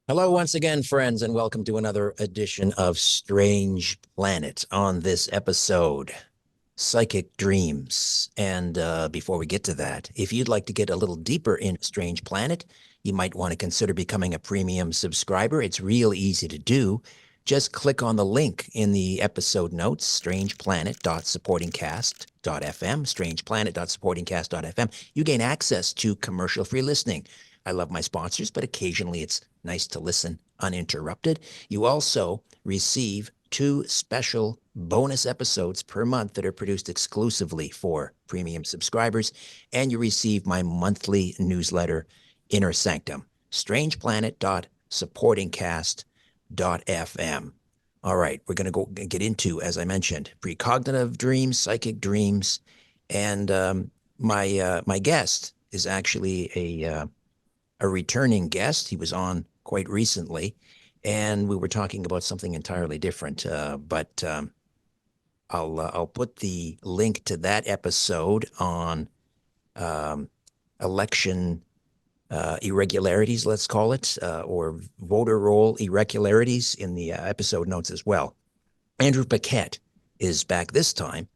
Hello, once again, friends, and welcome to another edition of Strange Planet. On this episode, psychic dreams. And before we get to that, if you'd like to get a little deeper in Strange Planet, you might want to consider becoming a premium subscriber. It's real easy to do. Just click on the link in the episode notes, strangeplanet.supportingcast.fm, strangeplanet.supportingcast.fm. You gain access to commercial-free listening. I love my sponsors, but occasionally it's nice to listen uninterrupted. You also receive two special bonus episodes per month that are produced exclusively for premium subscribers, and you receive my monthly newsletter, Inner Sanctum, strangeplanet.supportingcast.fm. All right, we're going to go get into, as I mentioned, precognitive dreams, psychic dreams, and my guest is actually a returning guest. He was on quite recently, and we were talking about something entirely different. But I'll put the link to that episode on um, election irregularities, let's call it, or voter roll irregularities in the episode notes as well. Andrew Paquette is back this time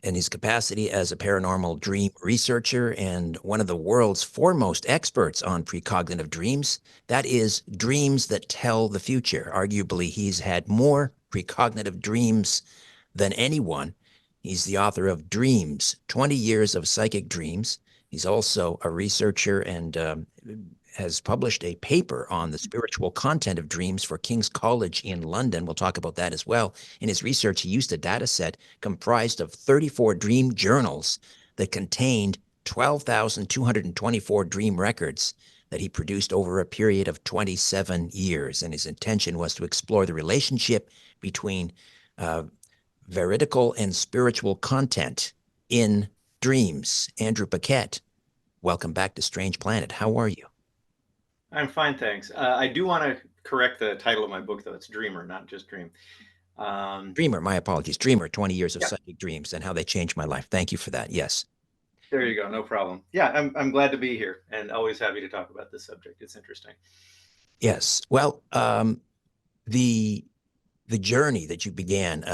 in his capacity as a paranormal dream researcher and one of the world's foremost experts on precognitive dreams. That is, dreams that tell the future. Arguably, he's had more precognitive dreams than anyone. He's the author of Dreams, 20 Years of Psychic Dreams. He's also a researcher and has published a paper on the spiritual content of dreams for King's College in London. We'll talk about that as well. In his research, he used a data set comprised of 34 dream journals that contained 12,224 dream records that he produced over a period of 27 years. And his intention was to explore the relationship between veridical and spiritual content in dreams. Andrew Paquette, welcome back to Strange Planet. How are you? I'm fine, thanks. I do want to correct the title of my book, though. It's Dreamer, not just Dream. Dreamer, my apologies. Dreamer, 20 Years of Yeah, Psychic Dreams and How They Changed My Life. Thank you for that. Yes. there you go. No problem. Yeah, I'm glad to be here and always happy to talk about this subject. It's interesting. Yes. Well, the the journey that you began,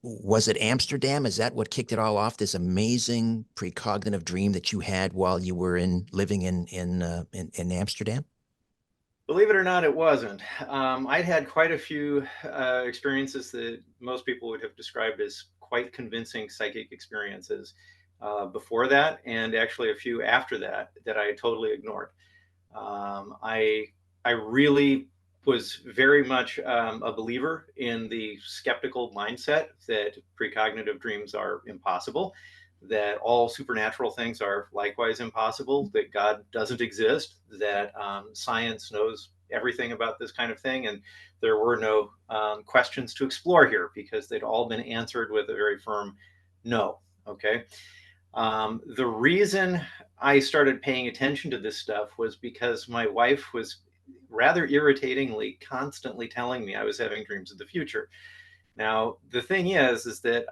was it Amsterdam? Is that what kicked it all off? This amazing precognitive dream that you had while you were living in Amsterdam? Believe it or not, it wasn't. I'd had quite a few experiences that most people would have described as quite convincing psychic experiences before that, and actually a few after that that I totally ignored. I really was very much a believer in the skeptical mindset that precognitive dreams are impossible, that all supernatural things are likewise impossible, that God doesn't exist, that science knows everything about this kind of thing, and there were no questions to explore here because they'd all been answered with a very firm no. Okay. The reason I started paying attention to this stuff was because my wife was rather irritatingly constantly telling me I was having dreams of the future. Now, the thing is that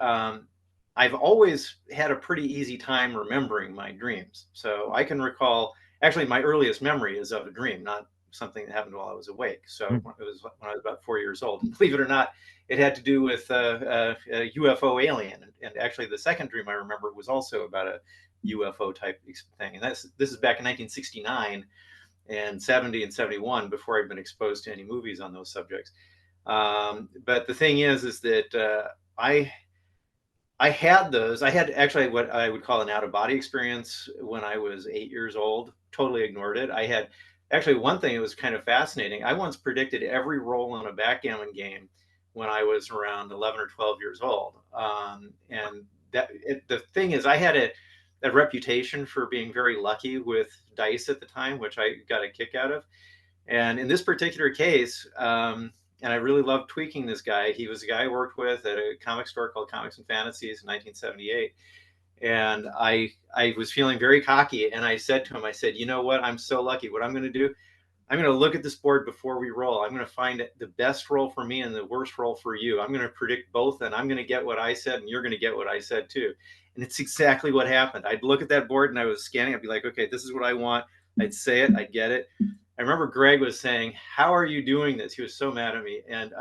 I've always had a pretty easy time remembering my dreams. So I can recall, actually, my earliest memory is of a dream, not something that happened while I was awake. So it was when I was about 4 years old. And believe it or not, it had to do with a UFO alien. And actually, the second dream I remember was also about a UFO type thing. And this is back in 1969 and 70 and 71 before I'd been exposed to any movies on those subjects. But the thing is that I had those. I had actually what I would call an out of body experience when I was 8 years old. Totally ignored it. I had actually one thing that was kind of fascinating. I once predicted every roll on a backgammon game when I was around 11 or 12 years old. And the thing is, I had a reputation for being very lucky with dice at the time, which I got a kick out of. And in this particular case, and I really loved tweaking this guy. He was a guy I worked with at a comic store called Comics and Fantasies in 1978. And I was feeling very cocky. And I said to him, I said, you know what? I'm so lucky. What I'm going to do, I'm going to look at this board before we roll. I'm going to find the best roll for me and the worst roll for you. I'm going to predict both, and I'm going to get what I said, and you're going to get what I said too. And it's exactly what happened. I'd look at that board and I was scanning. I'd be like, okay, this is what I want. I'd say it, I'd get it. I remember Greg was saying, "How are you doing this?" He was so mad at me. And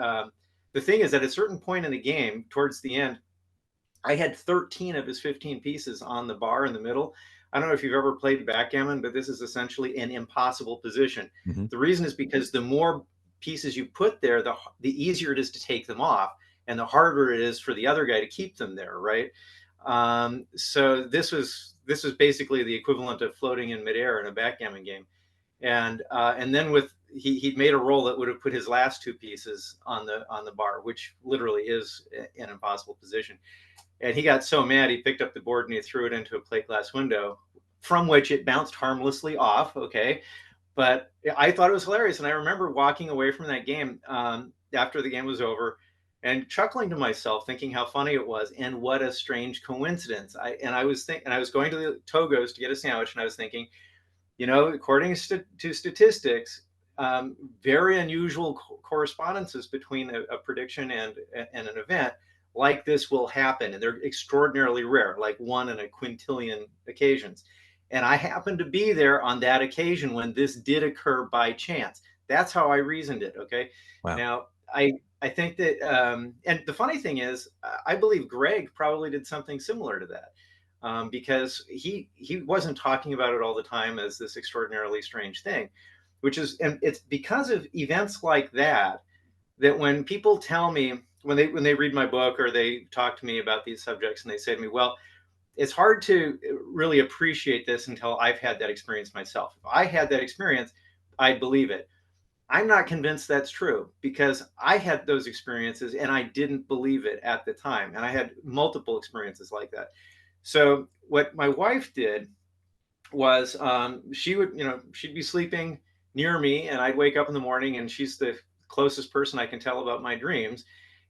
the thing is, at a certain point in the game, towards the end, I had 13 of his 15 pieces on the bar in the middle. I don't know if you've ever played backgammon, but this is essentially an impossible position. Hmm. The reason is because the more pieces you put there, the easier it is to take them off, and the harder it is for the other guy to keep them there, right? So this was basically the equivalent of floating in midair in a backgammon game. And then with he'd made a roll that would have put his last two pieces on the bar, which literally is an impossible position. And he got so mad, he picked up the board and he threw it into a plate glass window, from which it bounced harmlessly off. Okay. But I thought it was hilarious. And I remember walking away from that game after the game was over and chuckling to myself, thinking how funny it was and what a strange coincidence. I was going to the Togo's to get a sandwich, and I was thinking, according to statistics, very unusual correspondences between a prediction and an event like this will happen, and they're extraordinarily rare, like one in a quintillion occasions. And I happened to be there on that occasion when this did occur by chance. That's how I reasoned it. Okay. Wow. Now, I think that, and the funny thing is, I believe Greg probably did something similar to that, because he wasn't talking about it all the time as this extraordinarily strange thing, and it's because of events like that that when people tell me, when they read my book or they talk to me about these subjects, and they say to me, well, it's hard to really appreciate this until I've had that experience myself. If I had that experience, I'd believe it. I'm not convinced that's true, because I had those experiences and I didn't believe it at the time. And I had multiple experiences like that. So what my wife did was, she'd be sleeping near me, and I'd wake up in the morning, and she's the closest person I can tell about my dreams.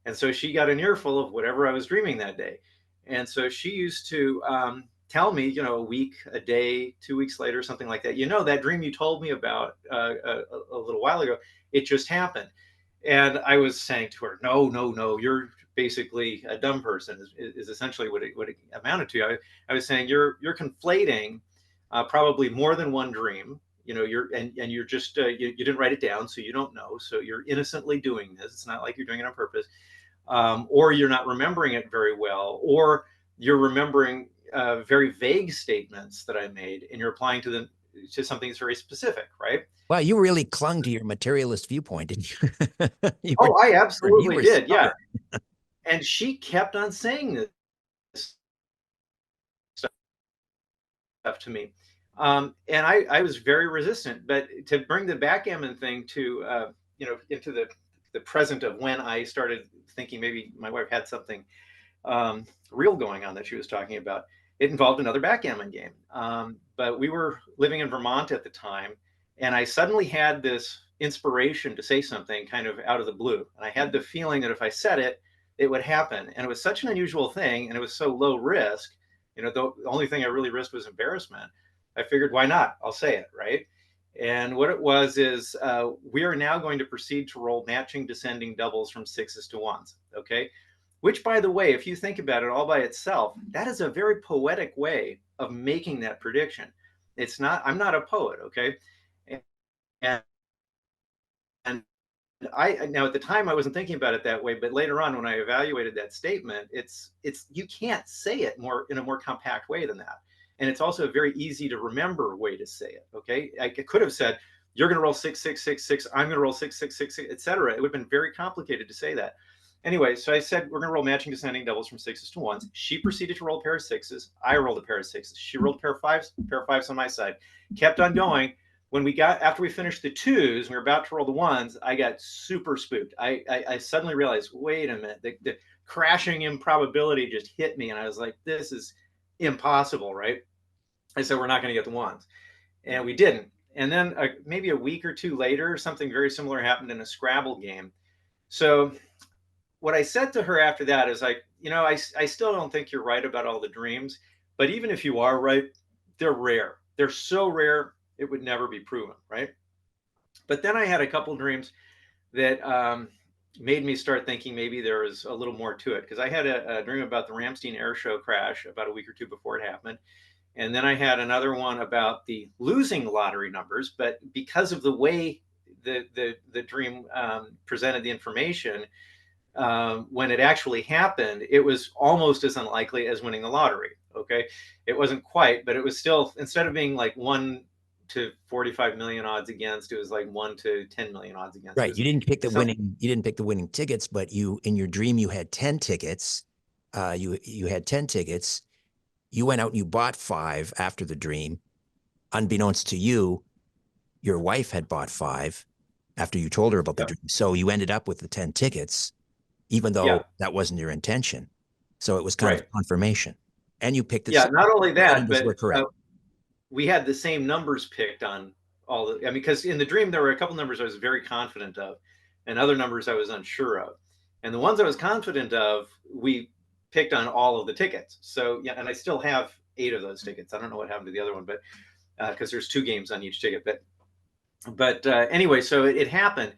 And so she got an earful of whatever I was dreaming that day. And so she used to tell me, a week, a day, 2 weeks later, something like that, that dream you told me about a little while ago, it just happened. And I was saying to her, no, no, no, you're basically a dumb person, is essentially what it amounted to. I was saying you're conflating probably more than one dream. You're just you didn't write it down, so you don't know. So you're innocently doing this. It's not like you're doing it on purpose, or you're not remembering it very well, or you're remembering very vague statements that I made, and you're applying to something that's very specific, right? Wow, you really clung to your materialist viewpoint, didn't you? You were Oh, I stubborn. You absolutely were did, yeah. stubborn. And she kept on saying this stuff to me. And I was very resistant. But to bring the backgammon thing to, into the present of when I started thinking maybe my wife had something real going on that she was talking about, it involved another backgammon game. But we were living in Vermont at the time, and I suddenly had this inspiration to say something kind of out of the blue. And I had the feeling that if I said it, it would happen. And it was such an unusual thing, and it was so low risk. The only thing I really risked was embarrassment. I figured, why not? I'll say it, right? And what it was is, we are now going to proceed to roll matching descending doubles from sixes to ones. Okay. Which, by the way, if you think about it all by itself, that is a very poetic way of making that prediction. It's not, I'm not a poet. Okay. And, and now at the time I wasn't thinking about it that way, but later on when I evaluated that statement, you can't say it more in a more compact way than that. And it's also a very easy to remember way to say it. Okay. I could have said, you're going to roll 6 6 6 6, I'm going to roll 6 6 6 6, etc. It would have been very complicated to say that. Anyway, so I said we're going to roll matching descending doubles from sixes to ones. She proceeded to roll a pair of sixes. I rolled a pair of sixes. She rolled a pair of fives on my side. Kept on going. After we finished the twos, we were about to roll the ones. I got super spooked. I suddenly realized, wait a minute, the crashing improbability just hit me, and I was like, this is impossible, right? I said we're not going to get the ones, and we didn't. And then maybe a week or two later, something very similar happened in a Scrabble game. So what I said to her after that is like, I still don't think you're right about all the dreams, but even if you are right, they're rare. They're so rare, it would never be proven, right? But then I had a couple dreams that made me start thinking maybe there was a little more to it. Because I had a dream about the Ramstein air show crash about a week or two before it happened. And then I had another one about the losing lottery numbers, but because of the way the dream presented the information, when it actually happened, it was almost as unlikely as winning the lottery. Okay, it wasn't quite, but it was still, instead of being like 1 to 45 million odds against, it was like 1 to 10 million odds against. It Right. was You didn't pick the some, winning. You didn't pick the winning tickets, but you in your dream you had 10 tickets. You had 10 tickets. You went out and you bought five after the dream. Unbeknownst to you, your wife had bought five after you told her about the yep, dream. So you ended up with the 10 tickets, even yeah, though that wasn't your intention. So it was kind of right, confirmation. And you picked it. yeah. Not only The that, numbers but were correct. we had the same numbers picked on all the. I mean, because in the dream there were a couple numbers I was very confident of, and other numbers I was unsure of. And the ones I was confident of, we picked on all of the tickets. So yeah, and I still have 8 of those tickets. I don't know what happened to the other one, but because there's 2 games on each ticket. But anyway, so it happened.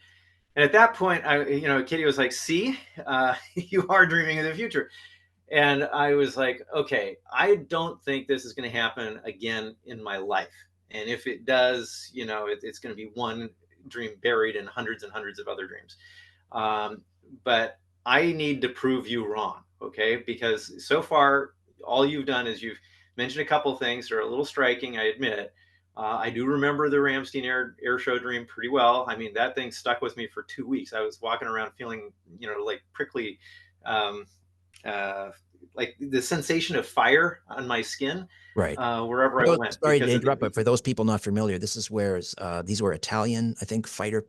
And at that point, Kitty was like, "See, you are dreaming of the future." And I was like, "Okay, I don't think this is going to happen again in my life. And if it does, it's going to be one dream buried in hundreds and hundreds of other dreams. But I need to prove you wrong, okay? Because so far, all you've done is you've mentioned a couple of things that are a little striking, I admit. I do remember the Ramstein air show dream pretty well. I mean, that thing stuck with me for 2 weeks. I was walking around feeling, like prickly, um, uh, like the sensation of fire on my skin Right. wherever I went Sorry to because of interrupt, the, but for those people not familiar, this is where these were Italian, I think, fighter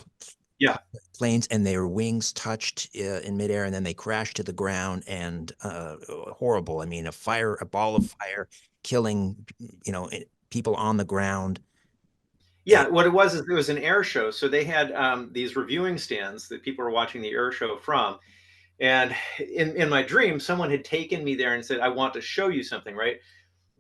yeah, planes, and their wings touched in midair, and then they crashed to the ground. And horrible. I mean, a ball of fire, killing, people on the ground. And yeah. What it was an air show. So they had these reviewing stands that people were watching the air show from. And in my dream, someone had taken me there and said, "I want to show you something," right?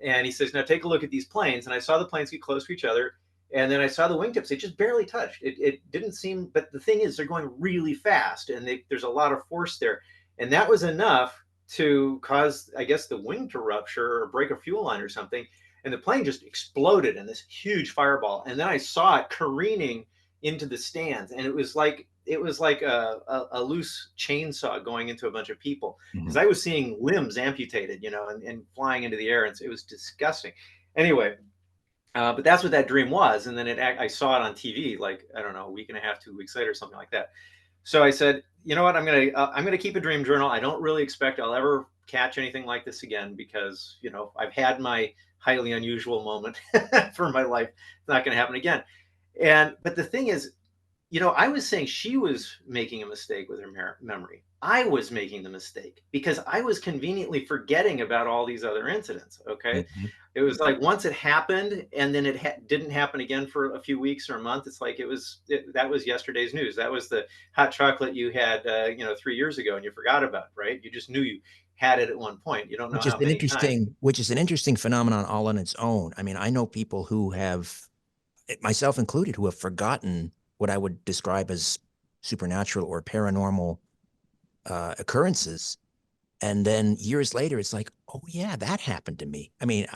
And he says, "Now take a look at these planes." And I saw the planes get close to each other. And then I saw the wingtips. They just barely touched. It didn't seem, but the thing is, they're going really fast and there's a lot of force there. And that was enough to cause, I guess, the wing to rupture or break a fuel line or something. And the plane just exploded in this huge fireball. And then I saw it careening into the stands. And it was like a loose chainsaw going into a bunch of people because Mhm. I was seeing limbs amputated, and flying into the air, and it was disgusting. Anyway, but that's what that dream was, and then I saw it on TV like I don't know a week and a half, 2 weeks later, something like that. So I said, you know what, I'm gonna keep a dream journal. I don't really expect I'll ever catch anything like this again because I've had my highly unusual moment for my life. It's not gonna happen again. But the thing is, I was saying she was making a mistake with her memory. I was making the mistake because I was conveniently forgetting about all these other incidents. Okay. Mhm. It was like once it happened and then it didn't happen again for a few weeks or a month. It's like that was yesterday's news. That was the hot chocolate you had, 3 years ago and you forgot about, right? You just knew you had it at one point. You don't know Which is how an many times. interesting phenomenon all on its own. I mean, I know people who have, myself included, who have forgotten what I would describe as supernatural or paranormal occurrences. And then years later, it's like, oh, yeah, that happened to me. I mean,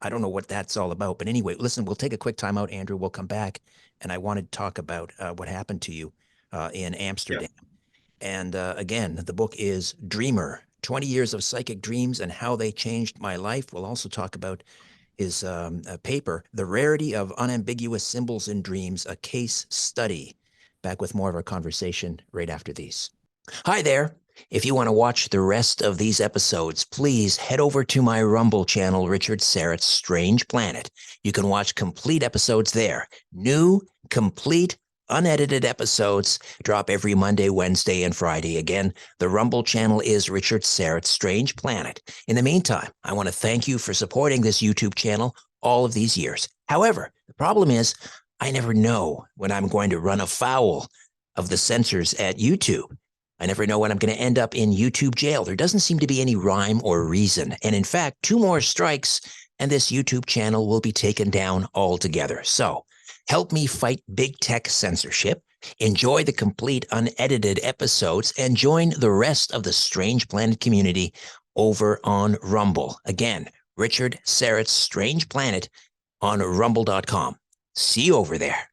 I don't know what that's all about. But anyway, listen, we'll take a quick time out, Andrew. We'll come back. And I wanted to talk about what happened to you in Yeah. Amsterdam. And again, the book is Dreamer, 20 Years of Psychic Dreams and How They Changed My Life. We'll also talk about his paper, The Rarity of Unambiguous Symbols in Dreams, a Case Study. Back with more of our conversation right after these. Hi there. If you want to watch the rest of these episodes, please head over to my Rumble channel, Richard Serrett's Strange Planet. You can watch complete episodes there. New, complete, unedited episodes drop every Monday, Wednesday, and Friday. Again, the Rumble channel is Richard Serrett's Strange Planet. In the meantime, I want to thank you for supporting this YouTube channel all of these years. However, the problem is I never know when I'm going to run afoul of the censors at YouTube. I never know when I'm going to end up in YouTube jail. There doesn't seem to be any rhyme or reason. And in fact, 2 more strikes and this YouTube channel will be taken down altogether. So help me fight big tech censorship, enjoy the complete unedited episodes, and join the rest of the Strange Planet community over on Rumble. Again, Richard Syrett's Strange Planet on rumble.com. See you over there.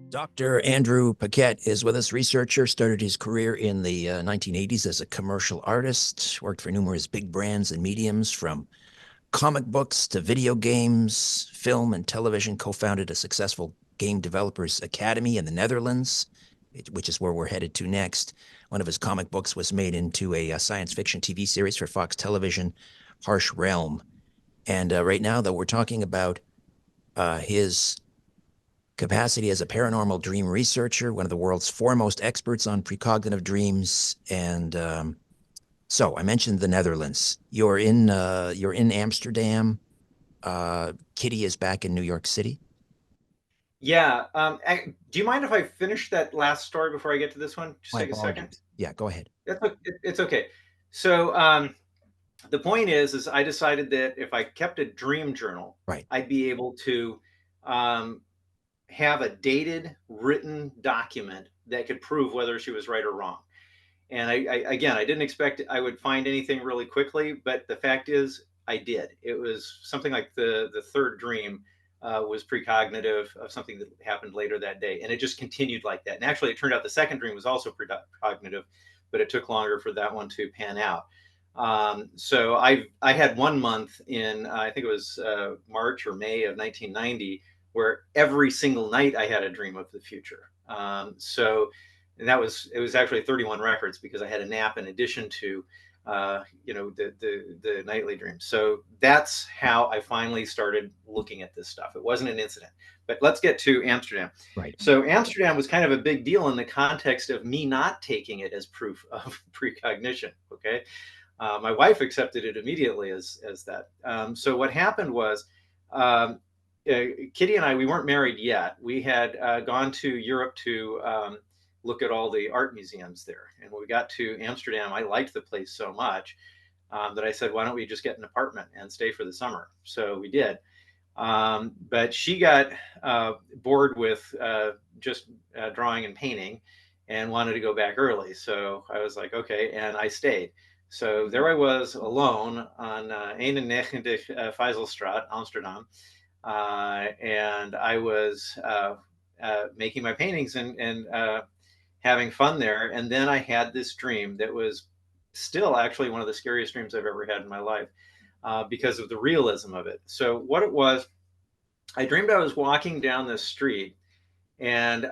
Dr. Andrew Paquette is with us, researcher, started his career in the 1980s as a commercial artist, worked for numerous big brands and mediums from comic books to video games, film and television, co-founded a successful game developers academy in the Netherlands, which is where we're headed to next. One of his comic books was made into a science fiction TV series for Fox Television, Harsh Realm. And right now, though, we're talking about his capacity as a paranormal dream researcher, one of the world's foremost experts on precognitive dreams. And so I mentioned the Netherlands. You're in Amsterdam. Kitty is back in New York City. Yeah. Do you mind if I finish that last story before I get to this one? Just My take a second. apologies. Yeah, go ahead. It's okay. So the point is I decided that if I kept a dream journal, Right. I'd be able to um, have a dated written document that could prove whether she was right or wrong. And again, I didn't expect I would find anything really quickly, but the fact is I did. It was something like the third dream was precognitive of something that happened later that day. And it just continued like that. And actually, it turned out the second dream was also precognitive, but it took longer for that one to pan out. So I had 1 month in, I think it was March or May of 1990, where every single night I had a dream of the future. And it was actually 31 records because I had a nap in addition to the nightly dreams. So that's how I finally started looking at this stuff. It wasn't an incident. But let's get to Amsterdam. Right. So Amsterdam was kind of a big deal in the context of me not taking it as proof of precognition. Okay. My wife accepted it immediately as that. So what happened was Kitty and I, we weren't married yet. We had gone to Europe to look at all the art museums there. And when we got to Amsterdam, I liked the place so much that I said, why don't we just get an apartment and stay for the summer? So we did. But she got bored with just drawing and painting and wanted to go back early. So I was like, okay. And I stayed. So there I was alone on 91 Vijzelstraat, Amsterdam. And I was making my paintings and having fun there. And then I had this dream that was still actually one of the scariest dreams I've ever had in my life because of the realism of it. So what it was, I dreamed I was walking down this street, and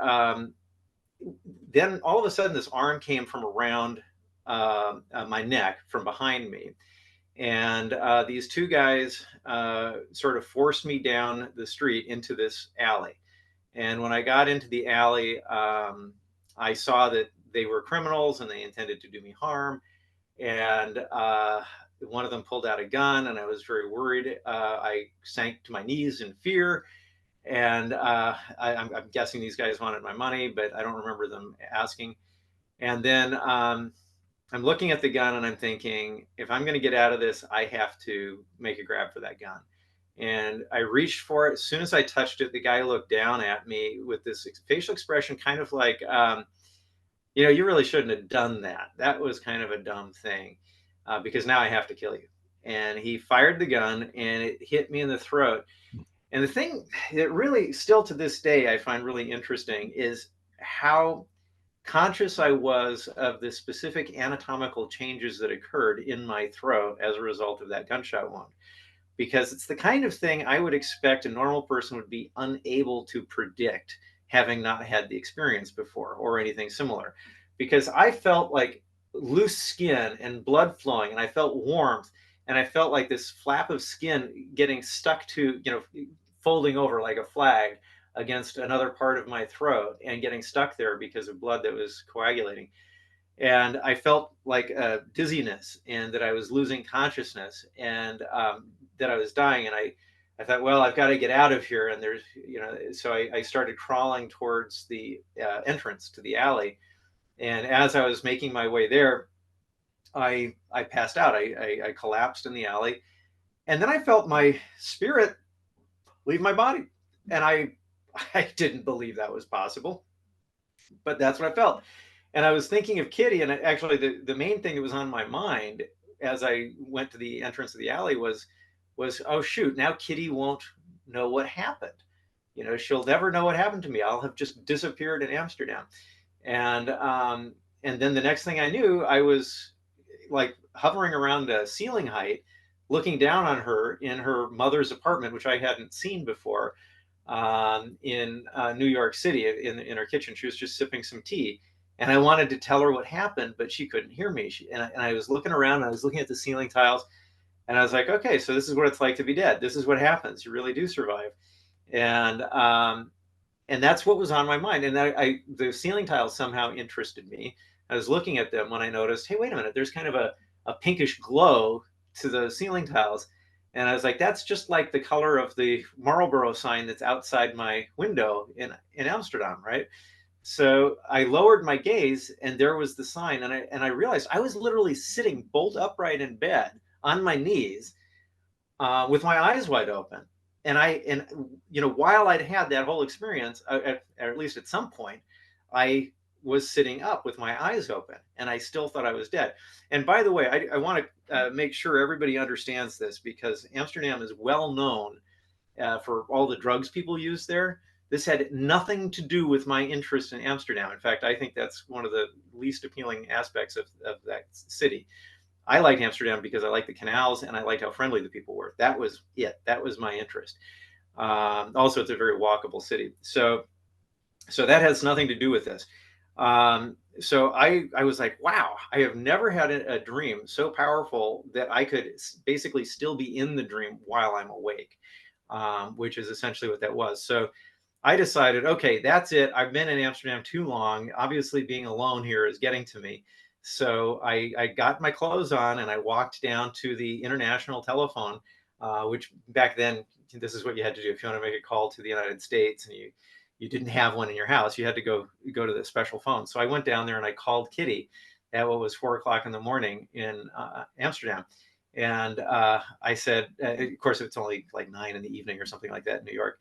then all of a sudden this arm came from around my neck from behind me. And these two guys sort of forced me down the street into this alley. And when I got into the alley, I saw that they were criminals and they intended to do me harm. And one of them pulled out a gun, and I was very worried. I sank to my knees in fear. And I'm guessing these guys wanted my money, but I don't remember them asking. And then I'm looking at the gun and I'm thinking, if I'm going to get out of this, I have to make a grab for that gun. And I reached for it. As soon as I touched it, the guy looked down at me with this facial expression, kind of like, you really shouldn't have done that. That was kind of a dumb thing because now I have to kill you. And he fired the gun and it hit me in the throat. And the thing that really, still to this day, I find really interesting is how conscious I was of the specific anatomical changes that occurred in my throat as a result of that gunshot wound. Because it's the kind of thing I would expect a normal person would be unable to predict, having not had the experience before or anything similar. Because I felt like loose skin and blood flowing, and I felt warmth, and I felt like this flap of skin getting stuck to, folding over like a flag against another part of my throat and getting stuck there because of blood that was coagulating. And I felt like dizziness and that I was losing consciousness. And that I was dying, and I thought, well, I've got to get out of here. And there's, so I started crawling towards the entrance to the alley. And as I was making my way there, I passed out. I collapsed in the alley, and then I felt my spirit leave my body, and I didn't believe that was possible, but that's what I felt. And I was thinking of Kitty, and actually the main thing that was on my mind as I went to the entrance of the alley was, oh shoot, now Kitty won't know what happened. She'll never know what happened to me. I'll have just disappeared in Amsterdam. And and then the next thing I knew, I was like hovering around a ceiling height, looking down on her in her mother's apartment, which I hadn't seen before, in New York City, in her kitchen. She was just sipping some tea. And I wanted to tell her what happened, but she couldn't hear me. And I was looking around, and I was looking at the ceiling tiles, and I was like, okay, so this is what it's like to be dead. This is what happens. You really do survive. And and that's what was on my mind. And the ceiling tiles somehow interested me. I was looking at them when I noticed, hey, wait a minute, there's kind of a pinkish glow to the ceiling tiles. And I was like, that's just like the color of the Marlboro sign that's outside my window in Amsterdam, right? So I lowered my gaze, and there was the sign, and I realized I was literally sitting bolt upright in bed on my knees, with my eyes wide open. And while I'd had that whole experience, at least at some point, I was sitting up with my eyes open, and I still thought I was dead. And by the way, I want to make sure everybody understands this, because Amsterdam is well known for all the drugs people use there. This had nothing to do with my interest in Amsterdam. In fact, I think that's one of the least appealing aspects of that city. I liked Amsterdam because I liked the canals, and I liked how friendly the people were. That was it. That was my interest. Also, it's a very walkable city. So that has nothing to do with this. So I was like, wow, I have never had a dream so powerful that I could basically still be in the dream while I'm awake, which is essentially what that was. So I decided, okay, that's it. I've been in Amsterdam too long. Obviously, being alone here is getting to me. So I got my clothes on, and I walked down to the international telephone, which back then, this is what you had to do if you want to make a call to the United States, and you didn't have one in your house. You had to go to the special phone. So I went down there, and I called Kitty at what was 4 o'clock in the morning in Amsterdam. And I said, of course, it's only like 9 in the evening or something like that in New York.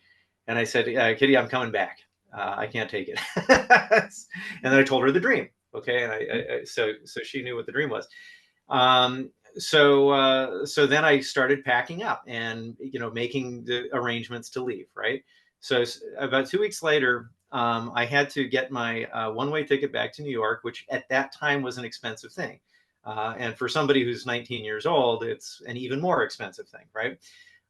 And I said, Kitty, I'm coming back. I can't take it. And then I told her the dream. Okay. And so she knew what the dream was. So then I started packing up and, making the arrangements to leave. Right. So about 2 weeks later, I had to get my one-way ticket back to New York, which at that time was an expensive thing. And for somebody who's 19 years old, it's an even more expensive thing. Right.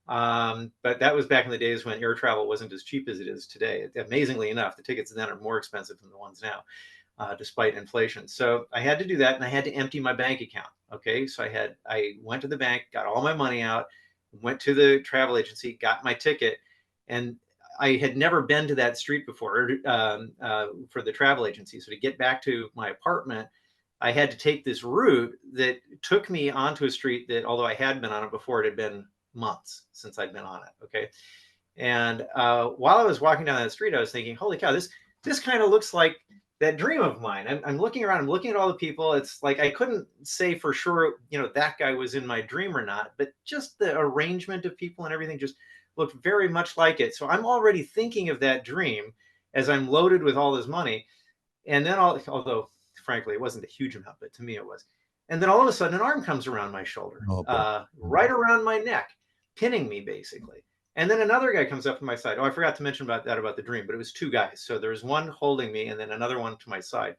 But that was back in the days when air travel wasn't as cheap as it is today. Amazingly enough, the tickets then are more expensive than the ones now, despite inflation. So I had to do that, and I had to empty my bank account. Okay, so I went to the bank, got all my money out, went to the travel agency, got my ticket, and I had never been to that street before for the travel agency. So to get back to my apartment, I had to take this route that took me onto a street that, although I had been on it before, it had been months since I'd been on it. Okay. And while I was walking down that street, I was thinking, holy cow, this kind of looks like that dream of mine. I'm looking around, I'm looking at all the people. It's like I couldn't say for sure, that guy was in my dream or not, but just the arrangement of people and everything just looked very much like it. So I'm already thinking of that dream as I'm loaded with all this money. And then, although frankly, it wasn't a huge amount, but to me it was. And then all of a sudden, an arm comes around my shoulder, Oh boy. right around my neck, pinning me basically. And then another guy comes up to my side. Oh, I forgot to mention about the dream, but it was two guys. So there was one holding me, and then another one to my side.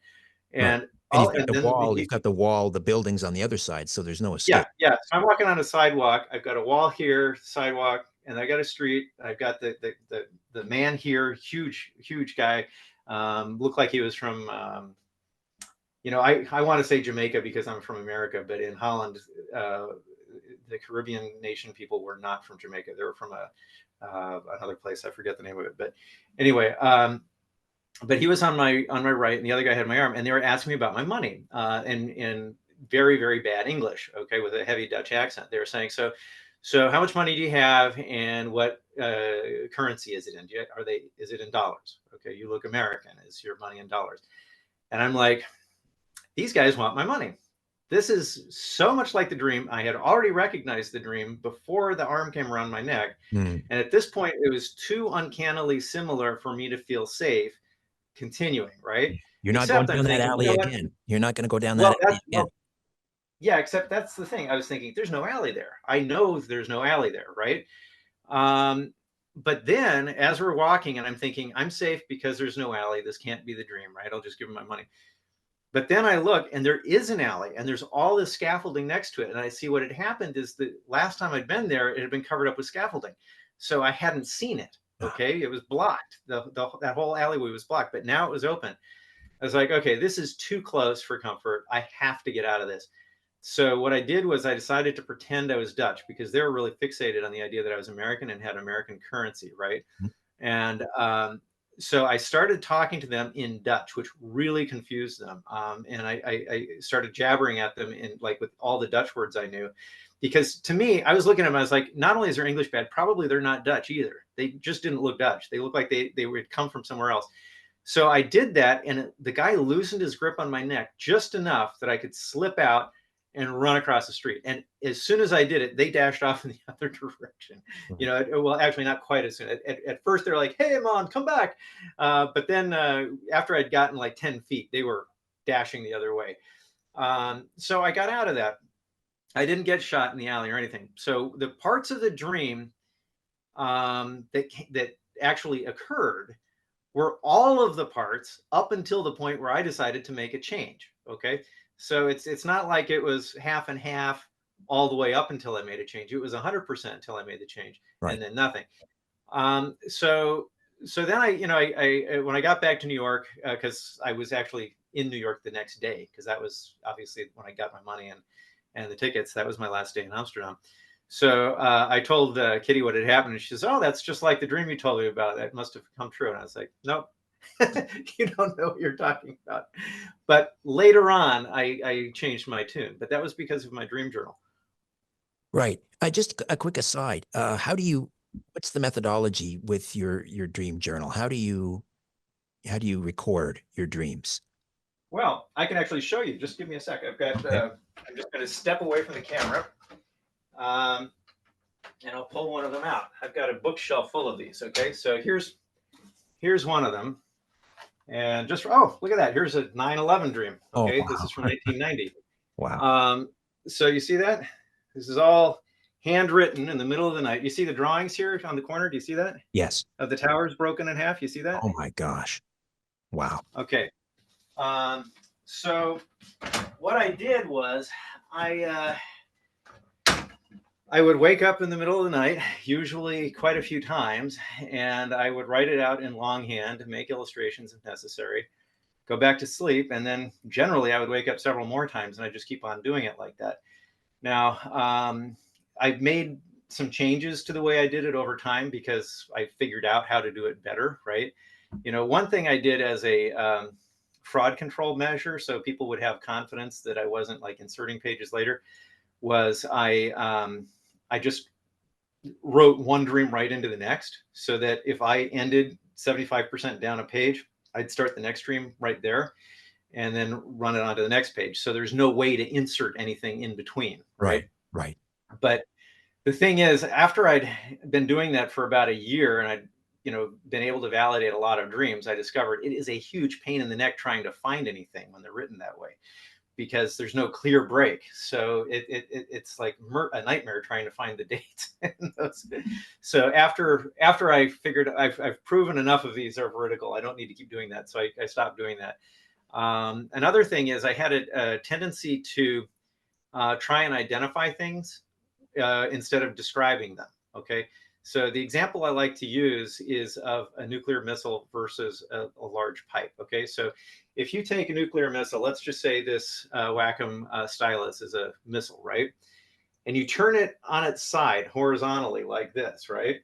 Right. And And and then you've got the wall, the buildings on the other side, so there's no yeah, escape. yeah. So I'm walking on a sidewalk. I've got a wall here, sidewalk, and I got a street. I've got the man here, huge guy. Looked like he was from I want to say Jamaica because I'm from America, but in Holland, the Caribbean nation people were not from Jamaica. They were from another place. I forget the name of it, but anyway, but he was on my right, and the other guy had my arm, and they were asking me about my money, in very very bad English, okay, with a heavy Dutch accent. They were saying, So how much money do you have, and what currency is it in? Is it in dollars? Okay, you look American. Is your money in dollars? And I'm like, these guys want my money. This is so much like the dream. I had already recognized the dream before the arm came around my neck. Hmm. And at this point, it was too uncannily similar for me to feel safe continuing, right? You're not going Except I'm down that thinking, you alley know what? again. You're not going to go down that Well, alley again. yeah, except that's the thing. I was thinking, there's no alley there. I know there's no alley there, right? Um, but then as we're walking, and I'm thinking, I'm safe because there's no alley. This can't be the dream, right? I'll just give him my money. But then I look, and there is an alley, and there's all this scaffolding next to it. And I see what had happened is the last time I'd been there, it had been covered up with scaffolding. So I hadn't seen it. Okay. It was blocked. That whole alleyway was blocked, but now it was open. I was like, okay, this is too close for comfort. I have to get out of this. So what I did was I decided to pretend I was Dutch, because they were really fixated on the idea that I was American and had American currency, right? And so I started talking to them in Dutch, which really confused them. And I started jabbering at them in, like, with all the Dutch words I knew, because to me, I was looking at them, I was like, not only is their English bad, probably they're not Dutch either. They just didn't look Dutch. They looked like they would come from somewhere else. So I did that, and the guy loosened his grip on my neck just enough that I could slip out and run across the street. And as soon as I did it, they dashed off in the other direction. You know, well, actually, not quite as soon. At first, they're like, "Hey, mom, come back!" But then, after I'd gotten like 10 feet, they were dashing the other way. So I got out of that. I didn't get shot in the alley or anything. So the parts of the dream that actually occurred were all of the parts up until the point where I decided to make a change. Okay. So it's not like it was half and half all the way up until I made a change. It was 100% until I made the change, and Right. then nothing. So then I when I got back to New York, because I was actually in New York the next day, because that was obviously when I got my money and the tickets. That was my last day in Amsterdam. So I told Kitty what had happened, and she says, "Oh, that's just like the dream you told me about. That must have come true." And I was like, "Nope, you don't know what you're talking about." But later on, I changed my tune, but that was because of my dream journal. Right. Just a quick aside. What's the methodology with your dream journal? How do you record your dreams? Well, I can actually show you. Just give me a sec. Okay. I'm just going to step away from the camera, um, and I'll pull one of them out. I've got a bookshelf full of these. Okay, so here's one of them. And just, oh, look at that. Here's a 9/11 dream. Oh, Okay, this wow. is from 1990. Wow. So you see that? This is all handwritten in the middle of the night. You see the drawings here on the corner? Do you see that? Yes. Of the towers broken in half? You see that? Oh my gosh. Wow. Okay. So what I did was I I would wake up in the middle of the night, usually quite a few times, and I would write it out in longhand, make illustrations if necessary, go back to sleep, and then generally I would wake up several more times, and I just keep on doing it like that. Now, I've made some changes to the way I did it over time, because I figured out how to do it better, right? You know, one thing I did as a fraud control measure, so people would have confidence that I wasn't like inserting pages later, was I just wrote one dream right into the next, so that if I ended 75% down a page, I'd start the next dream right there and then run it onto the next page. So there's no way to insert anything in between, right? Right. Right. But the thing is, after I'd been doing that for about a year, and I'd been able to validate a lot of dreams, I discovered it is a huge pain in the neck trying to find anything when they're written that way, because there's no clear break. So it's like a nightmare trying to find the dates. So after I figured I've proven enough of these are vertical, I don't need to keep doing that. So I stopped doing that. Another thing is I had a tendency to try and identify things instead of describing them. Okay. So the example I like to use is of a nuclear missile versus a large pipe. Okay. So if you take a nuclear missile, let's just say this Wacom stylus is a missile, right? And you turn it on its side horizontally like this, right?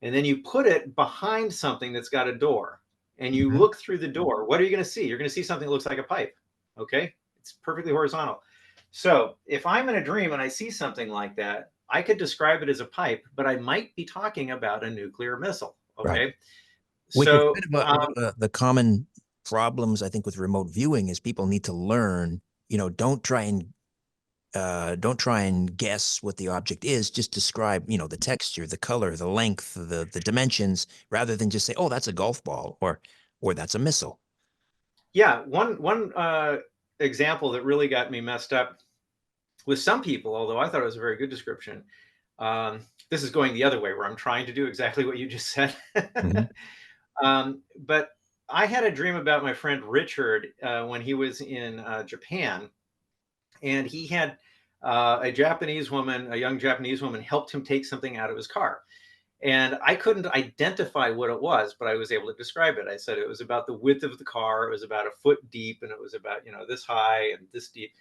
And then you put it behind something that's got a door, and you Mhm. look through the door. What are you going to see? You're going to see something that looks like a pipe. Okay. It's perfectly horizontal. So if I'm in a dream and I see something like that, I could describe it as a pipe, but I might be talking about a nuclear missile. Right. Okay. Which is So, kind of one of the common problems I think with remote viewing is people need to learn, don't try and guess what the object is. Just describe, the texture, the color, the length, the dimensions, rather than just say, "Oh, that's a golf ball," or "That's a missile." yeah, one example that really got me messed up with some people, although I thought it was a very good description. This is going the other way, where I'm trying to do exactly what you just said. Mhm. But I had a dream about my friend Richard when he was in Japan, and he had a Japanese woman, a young Japanese woman, helped him take something out of his car. And I couldn't identify what it was, but I was able to describe it. I said it was about the width of the car, it was about a foot deep, and it was about, this high and this deep.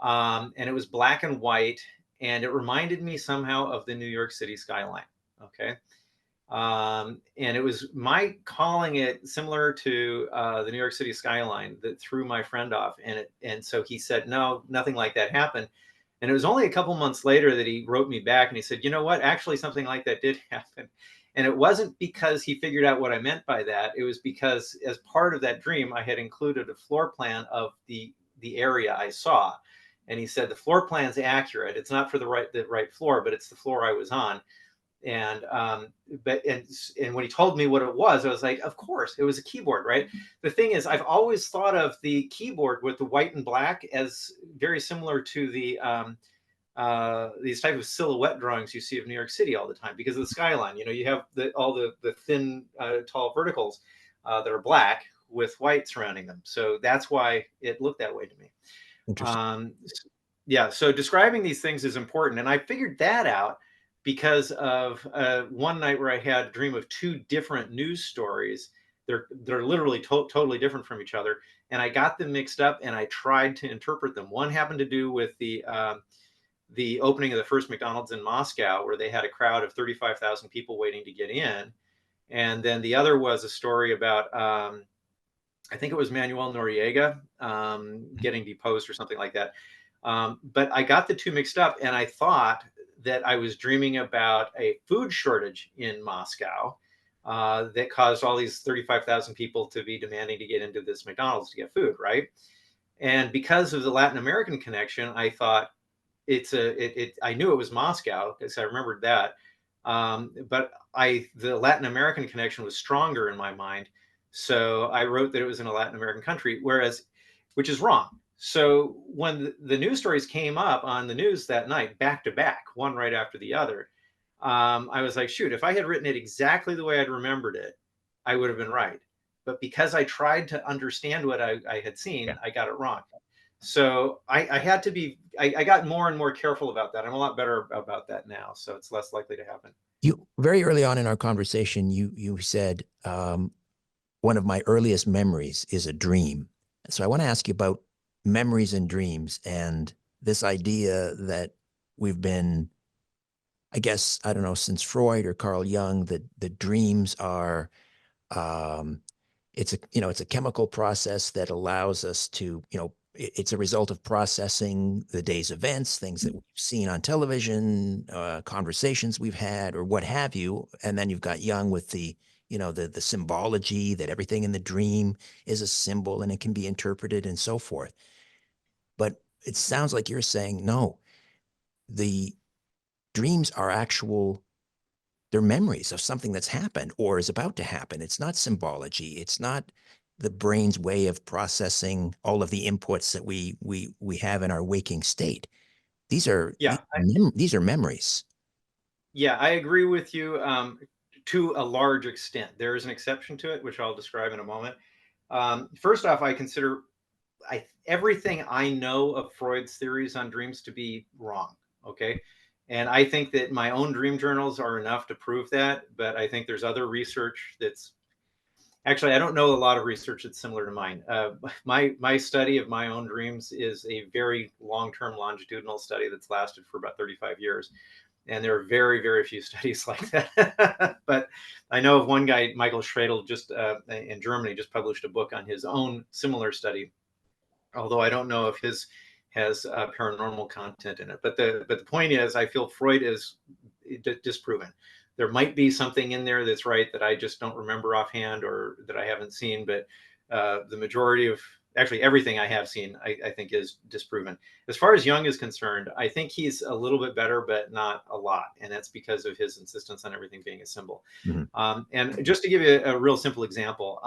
And it was black and white, and it reminded me somehow of the New York City skyline. Okay. And it was my calling it similar to the New York City skyline that threw my friend off. And so he said, no, nothing like that happened. And it was only a couple months later that he wrote me back and he said, you know what? Actually, something like that did happen. And it wasn't because he figured out what I meant by that. It was because as part of that dream, I had included a floor plan of the area I saw. And he said the floor plan's accurate. It's not for the right floor, but it's the floor I was on. And but when he told me what it was, I was like, of course, it was a keyboard, right? The thing is, I've always thought of the keyboard with the white and black as very similar to these type of silhouette drawings you see of New York City all the time because of the skyline. You have all the thin, tall verticals that are black with white surrounding them. So that's why it looked that way to me. Interesting. Um, yeah, so describing these things is important. And I figured that out because of one night where I had a dream of two different news stories. They're literally totally different from each other. And I got them mixed up and I tried to interpret them. One happened to do with the opening of the first McDonald's in Moscow, where they had a crowd of 35,000 people waiting to get in. And then the other was a story about I think it was Manuel Noriega getting deposed or something like that. But I got the two mixed up, and I thought that I was dreaming about a food shortage in Moscow that caused all these 35,000 people to be demanding to get into this McDonald's to get food, right? And because of the Latin American connection, I thought I knew it was Moscow because I remembered that. But the Latin American connection was stronger in my mind. So I wrote that it was in a Latin American country, which is wrong. So when the news stories came up on the news that night, back to back, one right after the other, I was like, shoot, if I had written it exactly the way I'd remembered it, I would have been right. But because I tried to understand what I had seen, I got it wrong. So I had to be, I got more and more careful about that. I'm a lot better about that now. So it's less likely to happen. You very early on in our conversation, you said one of my earliest memories is a dream. So I want to ask you about memories and dreams and this idea that we've been, I guess, I don't know, since Freud or Carl Jung, that the dreams are, um, it's a chemical process that allows us to, it's a result of processing the day's events, things that we've seen on television, conversations we've had, or what have you. And then you've got Jung with the symbology that everything in the dream is a symbol and it can be interpreted and so forth. But it sounds like you're saying no, the dreams are they're memories of something that's happened or is about to happen. It's not symbology. It's not the brain's way of processing all of the inputs that we have in our waking state. These are Yeah. these are memories. Yeah, I agree with you to a large extent. There is an exception to it, which I'll describe in a moment. First off, I consider everything I know of Freud's theories on dreams to be wrong. Okay. And I think that my own dream journals are enough to prove that. But I think there's other research that's actually, I don't know a lot of research that's similar to mine. My study of my own dreams is a very long term longitudinal study that's lasted for about 35 years. And there are very, very few studies like that. But I know of one guy, Michael Schradel, just in Germany, just published a book on his own similar study. Although I don't know if has paranormal content in it. But the point is, I feel Freud is disproven. There might be something in there that's right that I just don't remember offhand or that I haven't seen, but the majority of actually everything I have seen, I think is disproven. As far as Jung is concerned, I think he's a little bit better, but not a lot. And that's because of his insistence on everything being a symbol. Mm-hmm. And just to give you a real simple example,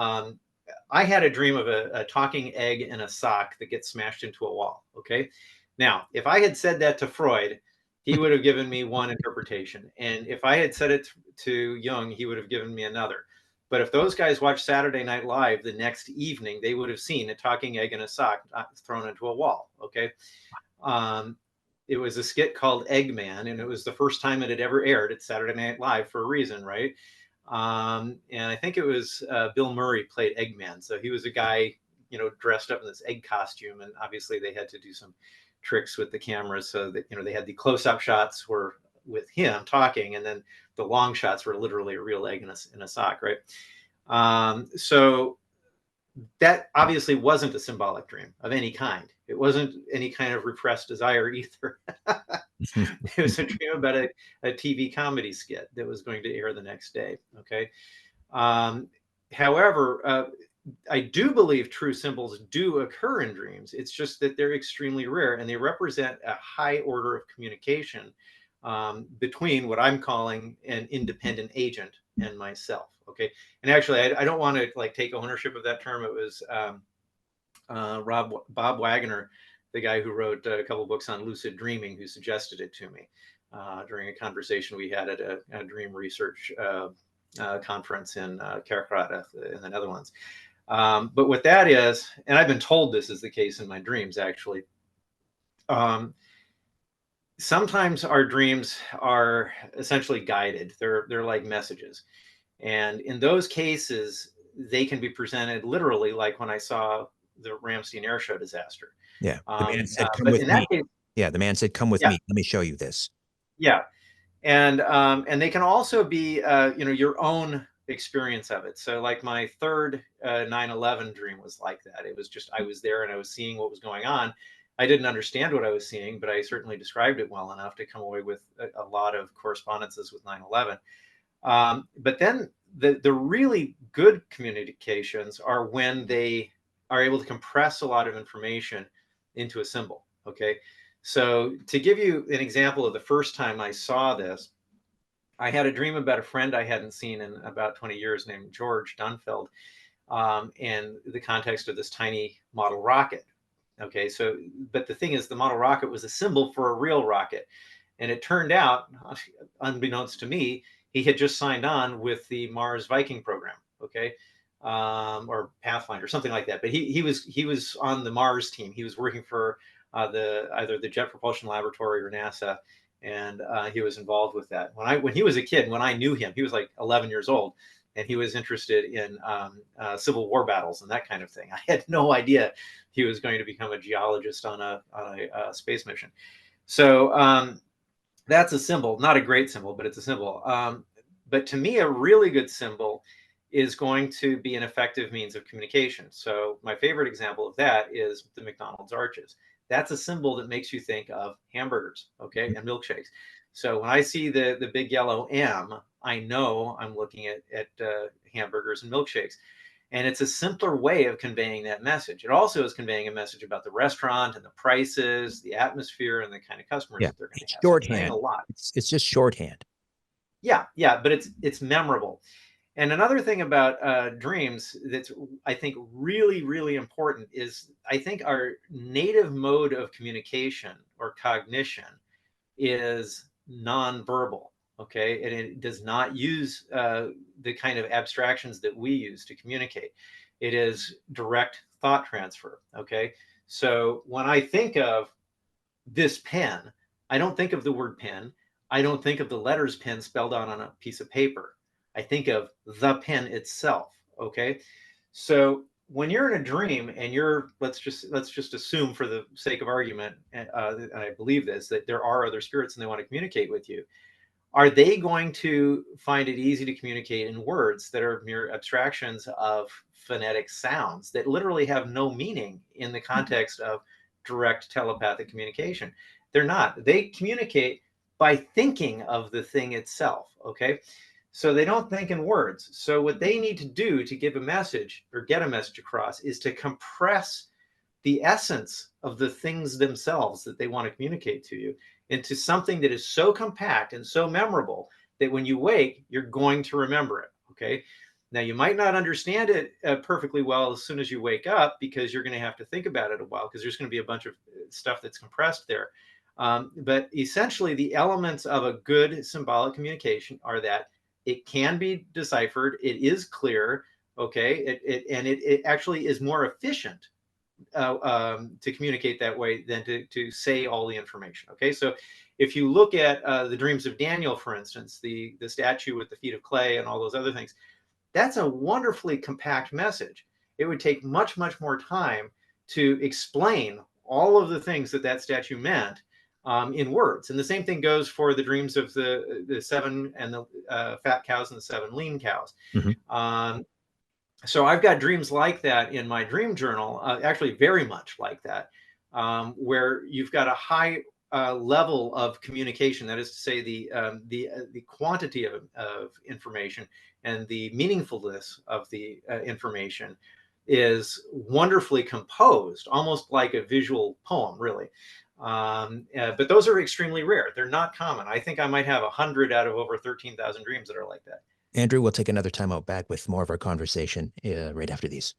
I had a dream of a talking egg in a sock that gets smashed into a wall. Okay. Now, if I had said that to Freud, he would have given me one interpretation. And if I had said it to Jung, he would have given me another. But if those guys watched Saturday Night Live the next evening, they would have seen a talking egg in a sock thrown into a wall. Okay. Um, it was a skit called Eggman, and it was the first time it had ever aired at Saturday Night Live for a reason, right? And I think it was Bill Murray played Eggman. So he was a guy, dressed up in this egg costume. And obviously they had to do some tricks with the cameras so that, they had the close-up shots were with him talking, and then the long shots were literally a real egg in a sock, right? So that obviously wasn't a symbolic dream of any kind. It wasn't any kind of repressed desire either. It was a dream about a TV comedy skit that was going to air the next day. Okay. However, I do believe true symbols do occur in dreams. It's just that they're extremely rare and they represent a high order of communication between what I'm calling an independent agent and myself. Okay. And actually, I don't want to take ownership of that term. It was Bob Wagner, the guy who wrote a couple of books on lucid dreaming, who suggested it to me during a conversation we had at a dream research conference in Kerkrade in the Netherlands. But what that is, and I've been told this is the case in my dreams, actually. Sometimes our dreams are essentially guided. They're like messages. And in those cases, they can be presented literally, like when I saw the Ramstein Air Show disaster. Yeah. The man said, "Come But with in that me." case, Yeah. The man said, "Come with yeah, me. Let me show you this." yeah. And they can also be, your own experience of it. So like my third 9/11 dream was like that. It was just, I was there and I was seeing what was going on. I didn't understand what I was seeing, but I certainly described it well enough to come away with a lot of correspondences with 9/11. But then the really good communications are when they are able to compress a lot of information into a symbol. Okay. So to give you an example of the first time I saw this, I had a dream about a friend I hadn't seen in about 20 years named George Dunfeld, in the context of this tiny model rocket. Okay, so, but the thing is, the model rocket was a symbol for a real rocket. And it turned out, unbeknownst to me, he had just signed on with the Mars Viking program. Okay. Or Pathfinder, something like that. But he was on the Mars team. He was working for either the Jet Propulsion Laboratory or NASA, and he was involved with that. When he was a kid, when I knew him, he was like 11 years old, and he was interested in Civil War battles and that kind of thing. I had no idea he was going to become a geologist on a space mission. So that's a symbol, not a great symbol, but it's a symbol. But to me, a really good symbol is going to be an effective means of communication. So my favorite example of that is the McDonald's arches. That's a symbol that makes you think of hamburgers, okay, and milkshakes. So when I see the big yellow M, I know I'm looking at hamburgers and milkshakes. And it's a simpler way of conveying that message. It also is conveying a message about the restaurant and the prices, the atmosphere, and the kind of customers Yeah. that they're going to It's have. So it's saying a shorthand. lot. It's just shorthand. Yeah, but it's memorable. And another thing about dreams that's, I think, really, really important is, I think, our native mode of communication or cognition is nonverbal. Okay. And it does not use the kind of abstractions that we use to communicate. It is direct thought transfer. Okay. So when I think of this pen, I don't think of the word pen. I don't think of the letters pen spelled out on a piece of paper. I think of the pen itself. Okay. So when you're in a dream and let's just assume for the sake of argument, and I believe this, that there are other spirits and they want to communicate with you. Are they going to find it easy to communicate in words that are mere abstractions of phonetic sounds that literally have no meaning in the context of direct telepathic communication. They're not. They communicate by thinking of the thing itself. Okay. So they don't think in words. So what they need to do to give a message or get a message across is to compress the essence of the things themselves that they want to communicate to you into something that is so compact and so memorable that when you wake, you're going to remember it. Okay. Now, you might not understand it perfectly well as soon as you wake up because you're going to have to think about it a while because there's going to be a bunch of stuff that's compressed there. But essentially, the elements of a good symbolic communication are that it can be deciphered, it is clear, okay, it actually is more efficient to communicate that way than to say all the information. Okay, so if you look at the dreams of Daniel, for instance, the statue with the feet of clay and all those other things, that's a wonderfully compact message. It would take much, much more time to explain all of the things that that statue meant in words. And the same thing goes for the dreams of the seven and the fat cows and the seven lean cows. Mm-hmm. So I've got dreams like that in my dream journal, actually very much like that, where you've got a high level of communication. That is to say, the quantity of information and the meaningfulness of the information is wonderfully composed, almost like a visual poem, really. But those are extremely rare. They're not common. I think I might have 100 out of over 13,000 dreams that are like that. Andrew, we'll take another time out back with more of our conversation right after these.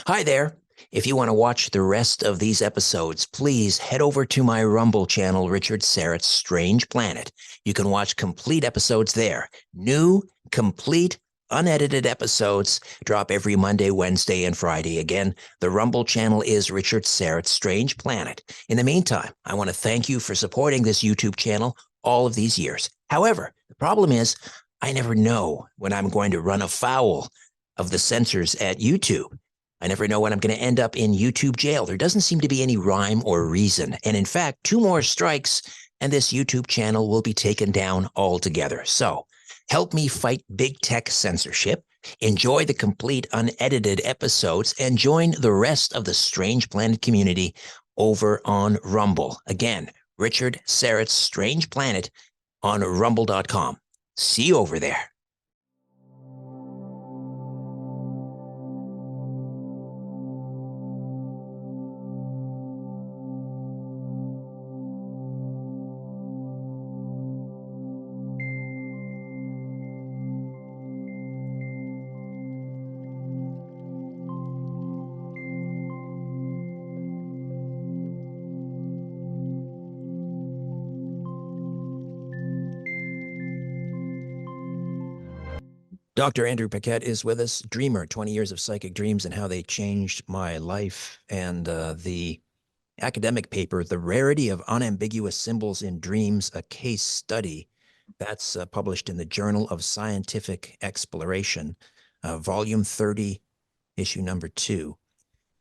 Hi there. If you want to watch the rest of these episodes, please head over to my Rumble channel, Richard Syrett's Strange Planet. You can watch complete episodes there. New, complete, unedited episodes drop every Monday, Wednesday, and Friday. Again, the Rumble channel is Richard Syrett's Strange Planet. In the meantime, I want to thank you for supporting this YouTube channel all of these years. However, the problem is I never know when I'm going to run afoul of the censors at YouTube. I never know when I'm going to end up in YouTube jail. There doesn't seem to be any rhyme or reason. And in fact, 2 more strikes and this YouTube channel will be taken down altogether. So help me fight big tech censorship, enjoy the complete unedited episodes, and join the rest of the Strange Planet community over on Rumble. Again, Richard Syrett's Strange Planet on rumble.com. See you over there. Dr. Andrew Paquette is with us, dreamer, 20 years of psychic dreams and how they changed my life. And the academic paper, The Rarity of Unambiguous Symbols in Dreams, a Case Study, that's published in the Journal of Scientific Exploration, volume 30, issue number 2.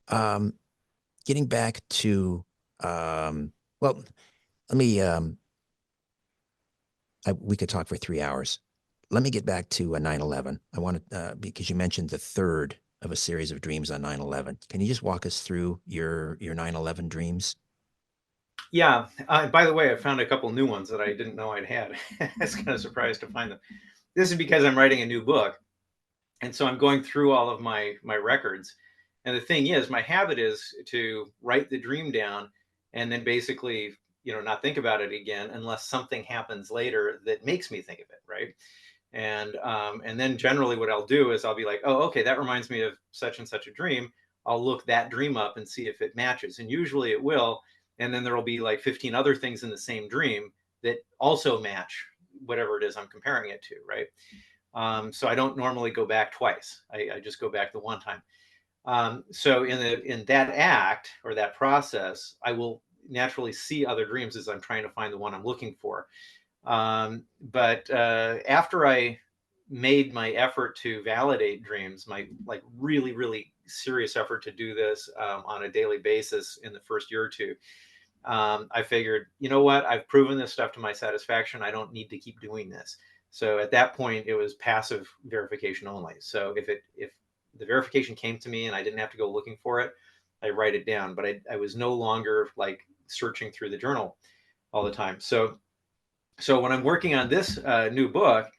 Getting back to, well, let me, we could talk for 3 hours. Let me get back to 9/11. I want to, because you mentioned the third of a series of dreams on 9/11. Can you just walk us through your 9/11 dreams? Yeah. By the way, I found a couple new ones that I didn't know I'd had. I was kind of surprised to find them. This is because I'm writing a new book, and so I'm going through all of my records. And the thing is, my habit is to write the dream down and then basically, not think about it again unless something happens later that makes me think of it, right? And then generally what I'll do is I'll be like, oh, okay, that reminds me of such and such a dream. I'll look that dream up and see if it matches, and usually it will. And then there'll be like 15 other things in the same dream that also match whatever it is I'm comparing it to, right? So I don't normally go back twice. I just go back the one time. So in that act or that process, I will naturally see other dreams as I'm trying to find the one I'm looking for. But after I made my effort to validate dreams, my like really, really serious effort to do this on a daily basis in the first year or two, I figured, you know what, I've proven this stuff to my satisfaction. I don't need to keep doing this. So at that point, it was passive verification only. So if the verification came to me and I didn't have to go looking for it, I write it down, but I was no longer like searching through the journal all the time. So when I'm working on this new book,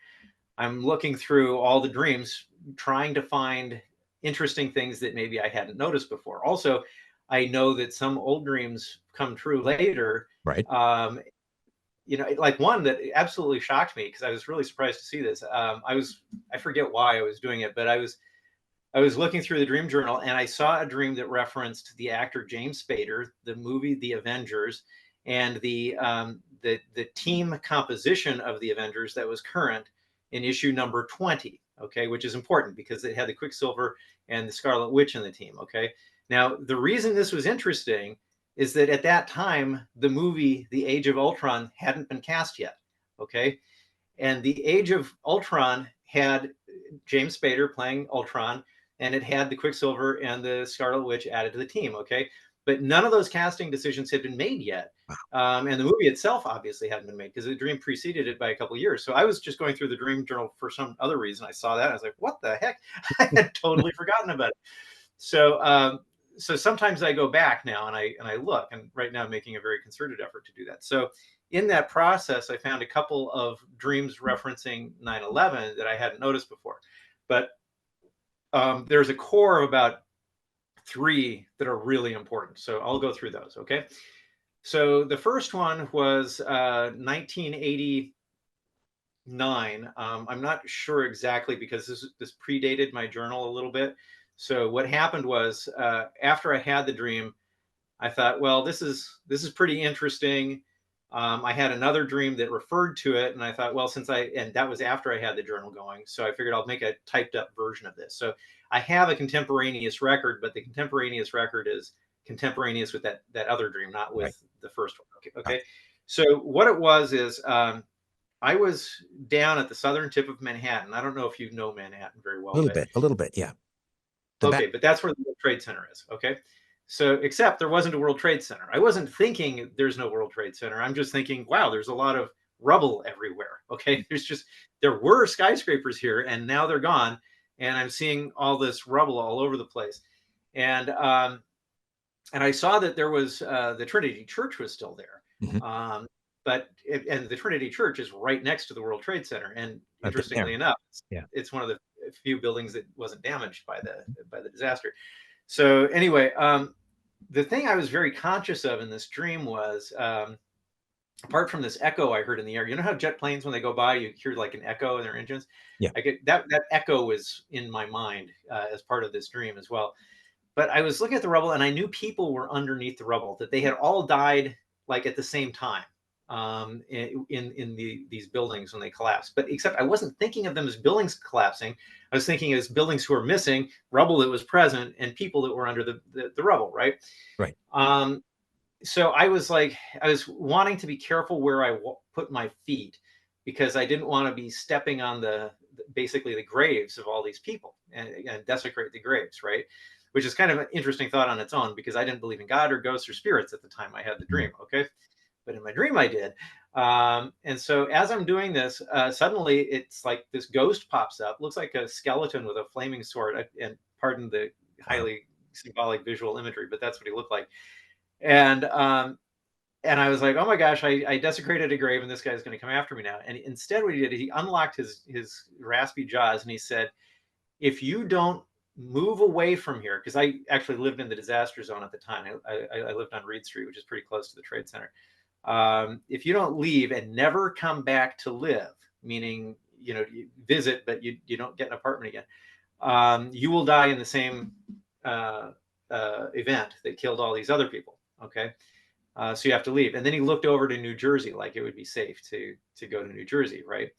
I'm looking through all the dreams, trying to find interesting things that maybe I hadn't noticed before. Also, I know that some old dreams come true later. Right. Um, like one that absolutely shocked me because I was really surprised to see this. I forget why I was doing it, but I was looking through the dream journal and I saw a dream that referenced the actor James Spader, the movie The Avengers, and the team composition of the Avengers that was current in issue number 20. Okay, which is important because it had the Quicksilver and the Scarlet Witch in the team. Okay, now the reason this was interesting is that at that time the movie The Age of Ultron hadn't been cast yet. Okay, and The Age of Ultron had James Spader playing Ultron, and it had the Quicksilver and the Scarlet Witch added to the team. Okay, but none of those casting decisions had been made yet, and the movie itself obviously hadn't been made because the Dream preceded it by a couple of years. So I was just going through the Dream Journal for some other reason. I saw that, I was like, "What the heck?" I had totally forgotten about it. So, so sometimes I go back now and I look, and right now I'm making a very concerted effort to do that. So in that process, I found a couple of dreams referencing 9/11 that I hadn't noticed before. But there's a core of about 3 that are really important. So I'll go through those. Okay. So the first one was 1989. I'm not sure exactly because this predated my journal a little bit. So what happened was after I had the dream, I thought, well, this is pretty interesting. I had another dream that referred to it, and I thought, well, and that was after I had the journal going, so I figured I'll make a typed up version of this. So I have a contemporaneous record, but the contemporaneous record is contemporaneous with that other dream, not Right. with the first one. Okay. Okay. So what it was is I was down at the southern tip of Manhattan. I don't know if you know Manhattan very A well, little but bit. A little bit. Yeah. The back. okay, but that's where the World Trade Center is. Okay. So, except there wasn't a World Trade Center. I wasn't thinking there's no World Trade Center. I'm just thinking, wow, there's a lot of rubble everywhere. Okay. There were skyscrapers here and now they're gone. And I'm seeing all this rubble all over the place. And, um, and I saw that there was the Trinity Church was still there. Mhm. Um, and the Trinity Church is right next to the World Trade Center. And I've been there. interestingly enough, Yeah. it's one of the few buildings that wasn't damaged by the disaster. So anyway, the thing I was very conscious of in this dream was, apart from this echo I heard in the air. You know how jet planes, when they go by, you hear like an echo in their engines. Yeah. I get that echo was in my mind as part of this dream as well. But I was looking at the rubble, and I knew people were underneath the rubble. That they had all died like at the same time in these buildings when they collapsed. But except I wasn't thinking of them as buildings collapsing. I was thinking as buildings who were missing, rubble that was present, and people that were under the rubble. Right. Right. Um, so I was wanting to be careful where I put my feet because I didn't want to be stepping on basically the graves of all these people and desecrate the graves, right? Which is kind of an interesting thought on its own because I didn't believe in God or ghosts or spirits at the time I had the Mhm. dream. Okay. But in my dream, I did. And so as I'm doing this, suddenly it's like this ghost pops up, looks like a skeleton with a flaming sword. And pardon the Wow. highly symbolic visual imagery, but that's what he looked like. And and I was like, oh my gosh, I desecrated a grave, and this guy's going to come after me now. And instead, what he did, he unlocked his raspy jaws, and he said, if you don't move away from here, because I actually lived in the disaster zone at the time. I lived on Reed Street, which is pretty close to the Trade Center. If you don't leave and never come back to live, meaning you visit but you don't get an apartment again, you will die in the same uh, event that killed all these other people. Okay, so you have to leave. And then he looked over to New Jersey, like it would be safe to go to New Jersey, right?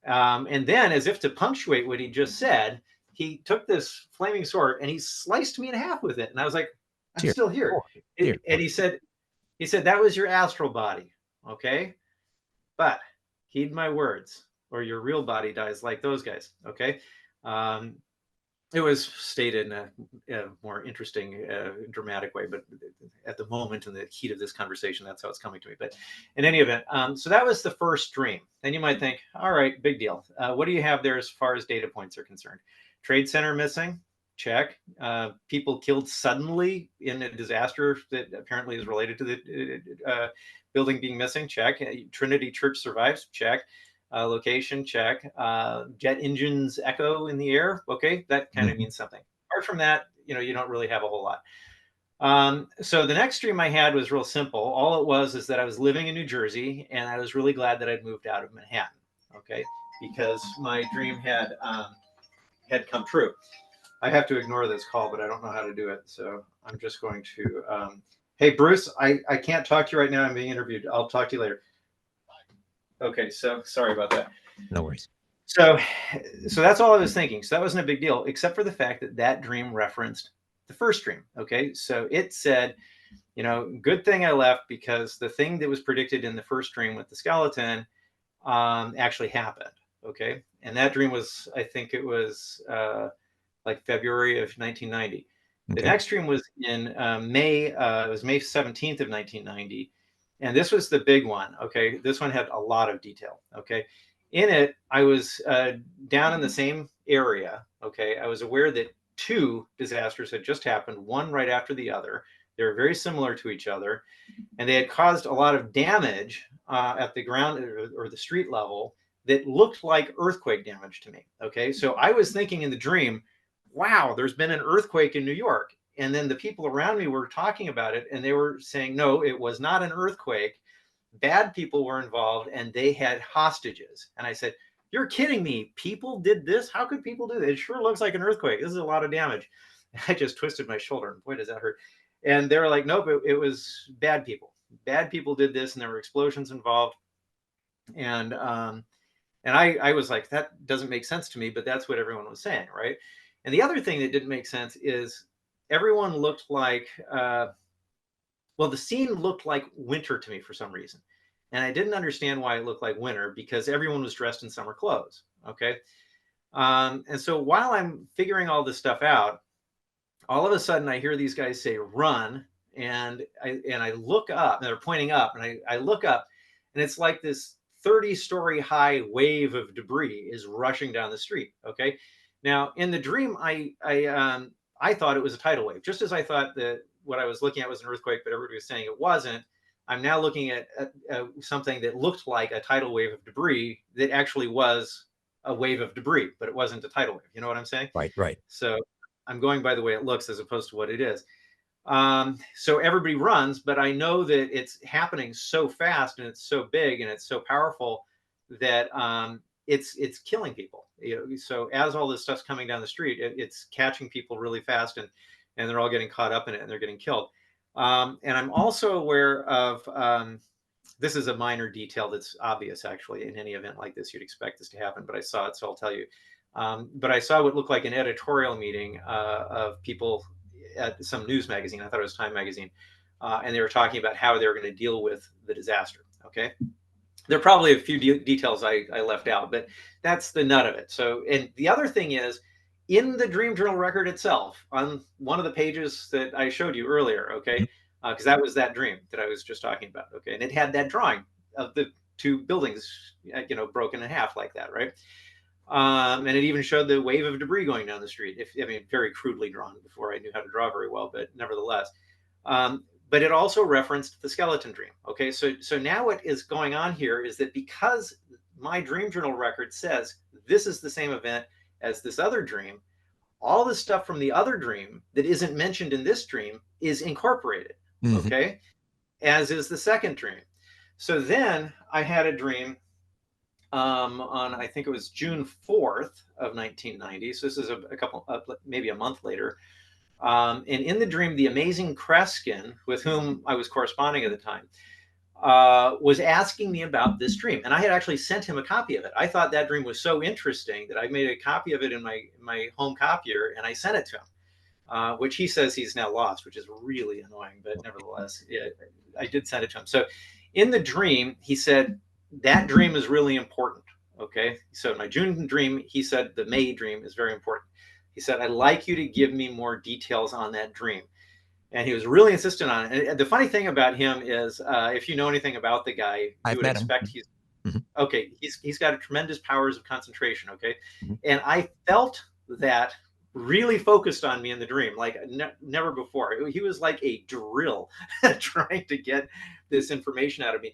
And then, as if to punctuate what he just said, he took this flaming sword and he sliced me in half with it. And I was like, I'm Dear still here. Lord. Dear And Lord. he said, that was your astral body. Okay. But heed my words, or your real body dies like those guys. Okay. Um, it was stated in a more interesting, dramatic way, but at the moment, in the heat of this conversation, that's how it's coming to me. But in any event, so that was the first dream. Then you might think, all right, big deal. What do you have there as far as data points are concerned? Trade Center missing, check. People killed suddenly in a disaster that apparently is related to the building being missing, check. Trinity Church survives, check. Location, check. Jet engines echo in the air, okay, that kind of Mhm. means something. Apart from that, you don't really have a whole lot. So the next dream I had was real simple. All it was is that I was living in New Jersey, and I was really glad that I'd moved out of Manhattan, okay, because my dream had come true. I have to ignore this call, but I don't know how to do it. So I'm just going to. Hey, Bruce, I can't talk to you right now. I'm being interviewed. I'll talk to you later. Okay, so sorry about that. No worries. So, so that's all I was thinking. So that wasn't a big deal, except for the fact that that dream referenced the first dream. Okay, so it said, good thing I left because the thing that was predicted in the first dream with the skeleton actually happened. Okay, and that dream was, I think it was like February of 1990. The Okay. next dream was in May. It was May 17th of 1990, and this was the big one. Okay, this one had a lot of detail. Okay, in it, I was down in the same area. Okay, I was aware that two disasters had just happened, one right after the other. They were very similar to each other, and they had caused a lot of damage at the ground or the street level that looked like earthquake damage to me. Okay, so I was thinking in the dream, wow, there's been an earthquake in New York. And then the people around me were talking about it, and they were saying, no, it was not an earthquake. Bad people were involved, and they had hostages. And I said, you're kidding me. People did this? How could people do this? It sure looks like an earthquake. This is a lot of damage. I just twisted my shoulder, and boy, does that hurt. And they were like, nope, it was bad people. Bad people did this, and there were explosions involved. And I was like, that doesn't make sense to me, but that's what everyone was saying, right? And the other thing that didn't make sense is everyone looked like, well, the scene looked like winter to me for some reason. And I didn't understand why it looked like winter because everyone was dressed in summer clothes. Okay. And so while I'm figuring all this stuff out, all of a sudden I hear these guys say run, and I look up, and they're pointing up, and I look up, and it's like this 30-story high wave of debris is rushing down the street. Okay, now in the dream I thought it was a tidal wave, just as I thought that what I was looking at was an earthquake, but everybody was saying it wasn't. I'm now looking at something that looked like a tidal wave of debris that actually was a wave of debris, but it wasn't a tidal wave. You know what I'm saying? Right, right. So I'm going by the way it looks as opposed to what it is. So everybody runs, but I know that it's happening so fast and it's so big and it's so powerful that it's killing people. So as all this stuff's coming down the street, it's catching people really fast, and they're all getting caught up in it and they're getting killed. And I'm also aware of this is a minor detail that's obvious actually. In any event like this, you'd expect this to happen, but I saw it, so I'll tell you. But I saw what looked like an editorial meeting of people at some news magazine. I thought it was Time magazine, and they were talking about how they were going to deal with the disaster. Okay, there are probably a few details I left out, but that's the nut of it. So, and the other thing is, in the dream journal record itself, on one of the pages that I showed you earlier, okay, because that was that dream that I was just talking about, okay, and it had that drawing of the two buildings, broken in half like that, right? And it even showed the wave of debris going down the street. I mean, very crudely drawn before I knew how to draw very well, but nevertheless. But it also referenced the skeleton dream. Okay, so now what is going on here is that because my dream journal record says this is the same event as this other dream, all the stuff from the other dream that isn't mentioned in this dream is incorporated. Hmm. Okay, as is the second dream. So then I had a dream on I think it was June 4th of 1990. So this is a couple, maybe a month later. And in the dream, the amazing Kreskin, with whom I was corresponding at the time, was asking me about this dream, and I had actually sent him a copy of it. I thought that dream was so interesting that I made a copy of it in my home copier, and I sent it to him. Which he says he's now lost, which is really annoying, but nevertheless, I did send it to him. So in the dream, he said, that dream is really important. Okay. So in my June dream, he said the May dream is very important. He said, I'd like you to give me more details on that dream. And he was really insistent on it. And the funny thing about him is, if you know anything about the guy, you I've would met him. expect he's Mhm. okay. He's got a tremendous powers of concentration. Okay. Mhm. And I felt that really focused on me in the dream, like never before. He was like a drill trying to get this information out of me.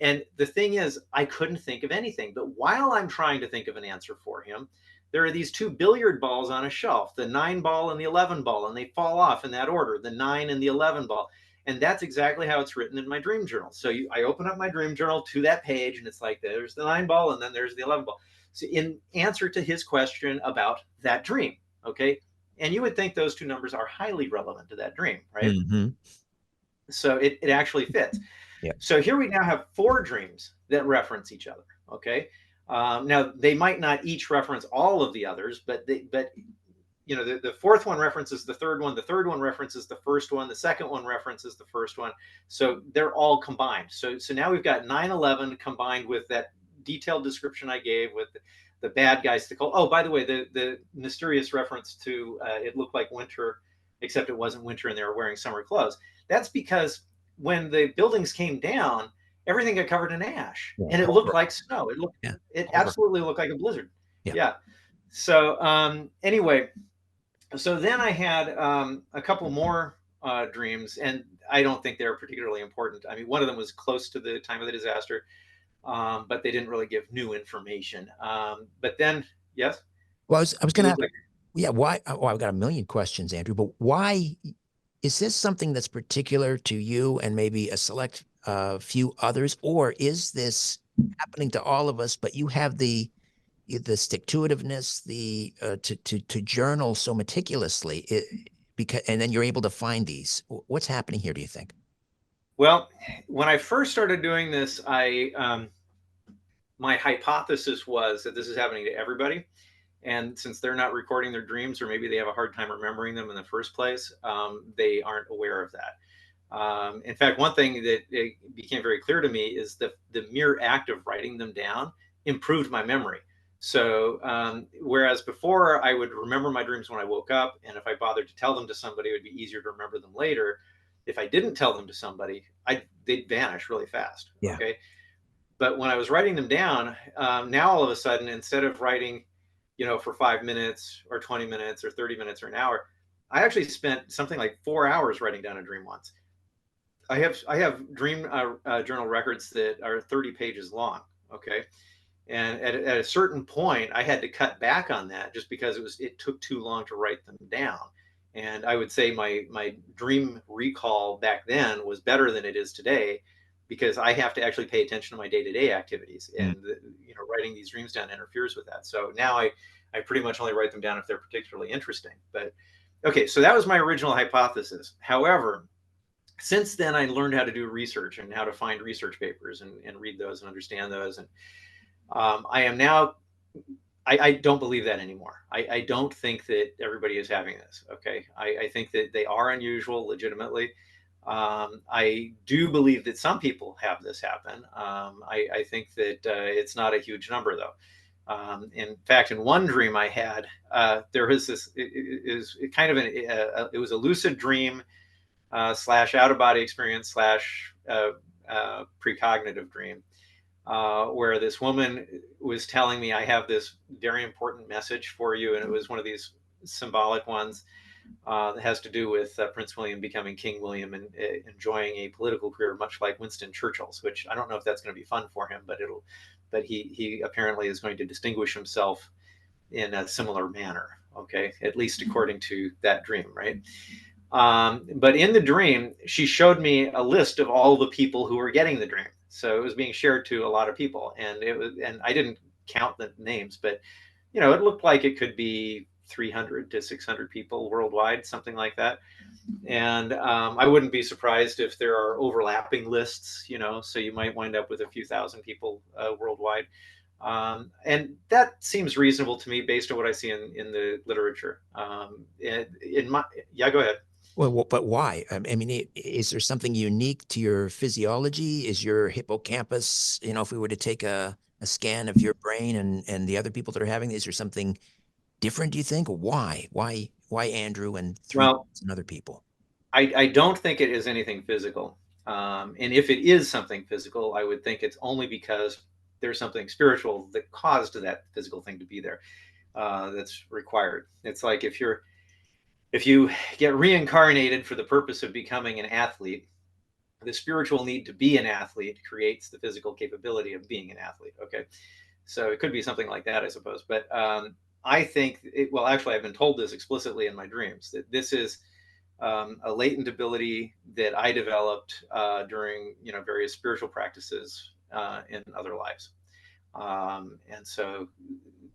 And the thing is, I couldn't think of anything. But while I'm trying to think of an answer for him, there are these two billiard balls on a shelf, the 9 ball and the 11 ball, and they fall off in that order, the 9 and the 11 ball. And that's exactly how it's written in my dream journal. So I open up my dream journal to that page, and it's like there's the 9 ball, and then there's the 11 ball. So in answer to his question about that dream, okay, and you would think those two numbers are highly relevant to that dream, right? Mm-hmm. So it actually fits. Yeah. So here we now have 4 dreams that reference each other. Okay. Now they might not each reference all of the others, but the fourth one references the third one. The third one references the first one. The second one references the first one. So they're all combined. So now we've got 9/11 combined with that detailed description I gave with the bad guys to call. Oh, by the way, the mysterious reference to it looked like winter, except it wasn't winter and they were wearing summer clothes. That's because when the buildings came down, everything got covered in ash Yeah. and it looked Over. like snow. Yeah. It Over. absolutely looked like a blizzard. Yeah. Yeah. So anyway, so then I had a couple more dreams, and I don't think they're particularly important. I mean, one of them was close to the time of the disaster, but they didn't really give new information. But then, yes, Well, I was you going to look ask, like yeah, why? Oh, I've got a million questions, Andrew, but why is this something that's particular to you and maybe a select few others, or is this happening to all of us, but you have the stick-to-itiveness, the to journal so meticulously, because and then you're able to find these. What's happening here, do you think? well, when I first started doing this, I my hypothesis was that this is happening to everybody. And since they're not recording their dreams, or maybe they have a hard time remembering them in the first place, they aren't aware of that. In fact, one thing that it became very clear to me is the mere act of writing them down improved my memory. So, whereas before I would remember my dreams when I woke up, and if I bothered to tell them to somebody, it would be easier to remember them later. If I didn't tell them to somebody, they'd vanish really fast. Yeah. Okay. But when I was writing them down, now all of a sudden, instead of writing, for 5 minutes or 20 minutes or 30 minutes or an hour, I actually spent something like 4 hours writing down a dream once. I have dream journal records that are 30 pages long. Okay. And at a certain point, I had to cut back on that just because it took too long to write them down. And I would say my dream recall back then was better than it is today because I have to actually pay attention to my day-to-day activities, Mm. and writing these dreams down interferes with that. So now I pretty much only write them down if they're particularly interesting. But okay, so that was my original hypothesis. However, since then I learned how to do research and how to find research papers and read those and understand those. And I am now, I don't believe that anymore. I don't think that everybody is having this. Okay. I think that they are unusual legitimately. I do believe that some people have this happen. I think that it's not a huge number though. In fact, in one dream I had, there was this, is kind of it was a lucid dream slash out of body experience slash precognitive dream, where this woman was telling me, I have this very important message for you. And it was one of these symbolic ones that has to do with Prince William becoming King William and enjoying a political career, much like Winston Churchill's, which I don't know if that's going to be fun for him, but he apparently is going to distinguish himself in a similar manner. Okay. At least according to that dream. Right. But in the dream, she showed me a list of all the people who were getting the dream. So it was being shared to a lot of people, and I didn't count the names, but it looked like it could be 300 to 600 people worldwide, something like that. And I wouldn't be surprised if there are overlapping lists, so you might wind up with a few thousand people worldwide. And that seems reasonable to me based on what I see in the literature. Yeah, go ahead. Well, but why? I mean, is there something unique to your physiology? Is your hippocampus, if we were to take a scan of your brain and the other people that are having, is there something different, do you think? Why? Why Andrew and Well, 3,000 other people? I don't think it is anything physical. And if it is something physical, I would think it's only because there's something spiritual that caused that physical thing to be there. that's required. It's like if you get reincarnated for the purpose of becoming an athlete, the spiritual need to be an athlete creates the physical capability of being an athlete. Okay, so it could be something like that, I suppose. But I think well, actually, I've been told this explicitly in my dreams, that this is a latent ability that I developed during various spiritual practices in other lives. And so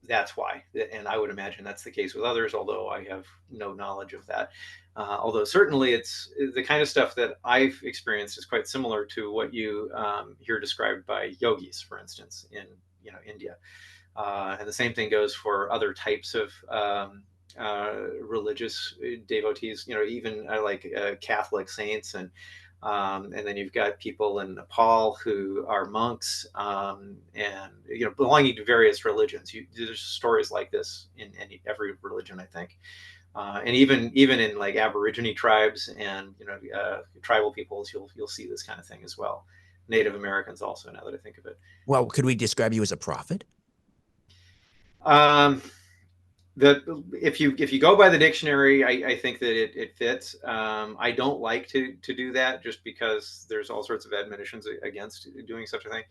that's why. And I would imagine that's the case with others, although I have no knowledge of that. Although certainly it's the kind of stuff that I've experienced is quite similar to what you hear described by yogis, for instance, in India. And the same thing goes for other types of religious devotees. Even like Catholic saints and then you've got people in Nepal who are monks, and belonging to various religions. There's stories like this in every religion, I think, and even in like Aborigine tribes and tribal peoples, you'll see this kind of thing as well. Native Americans also, now that I think of it. Well, could we describe you as a prophet? Um, if you go by the dictionary, I think that it fits. I don't like to do that just because there's all sorts of admonitions against doing such a thing.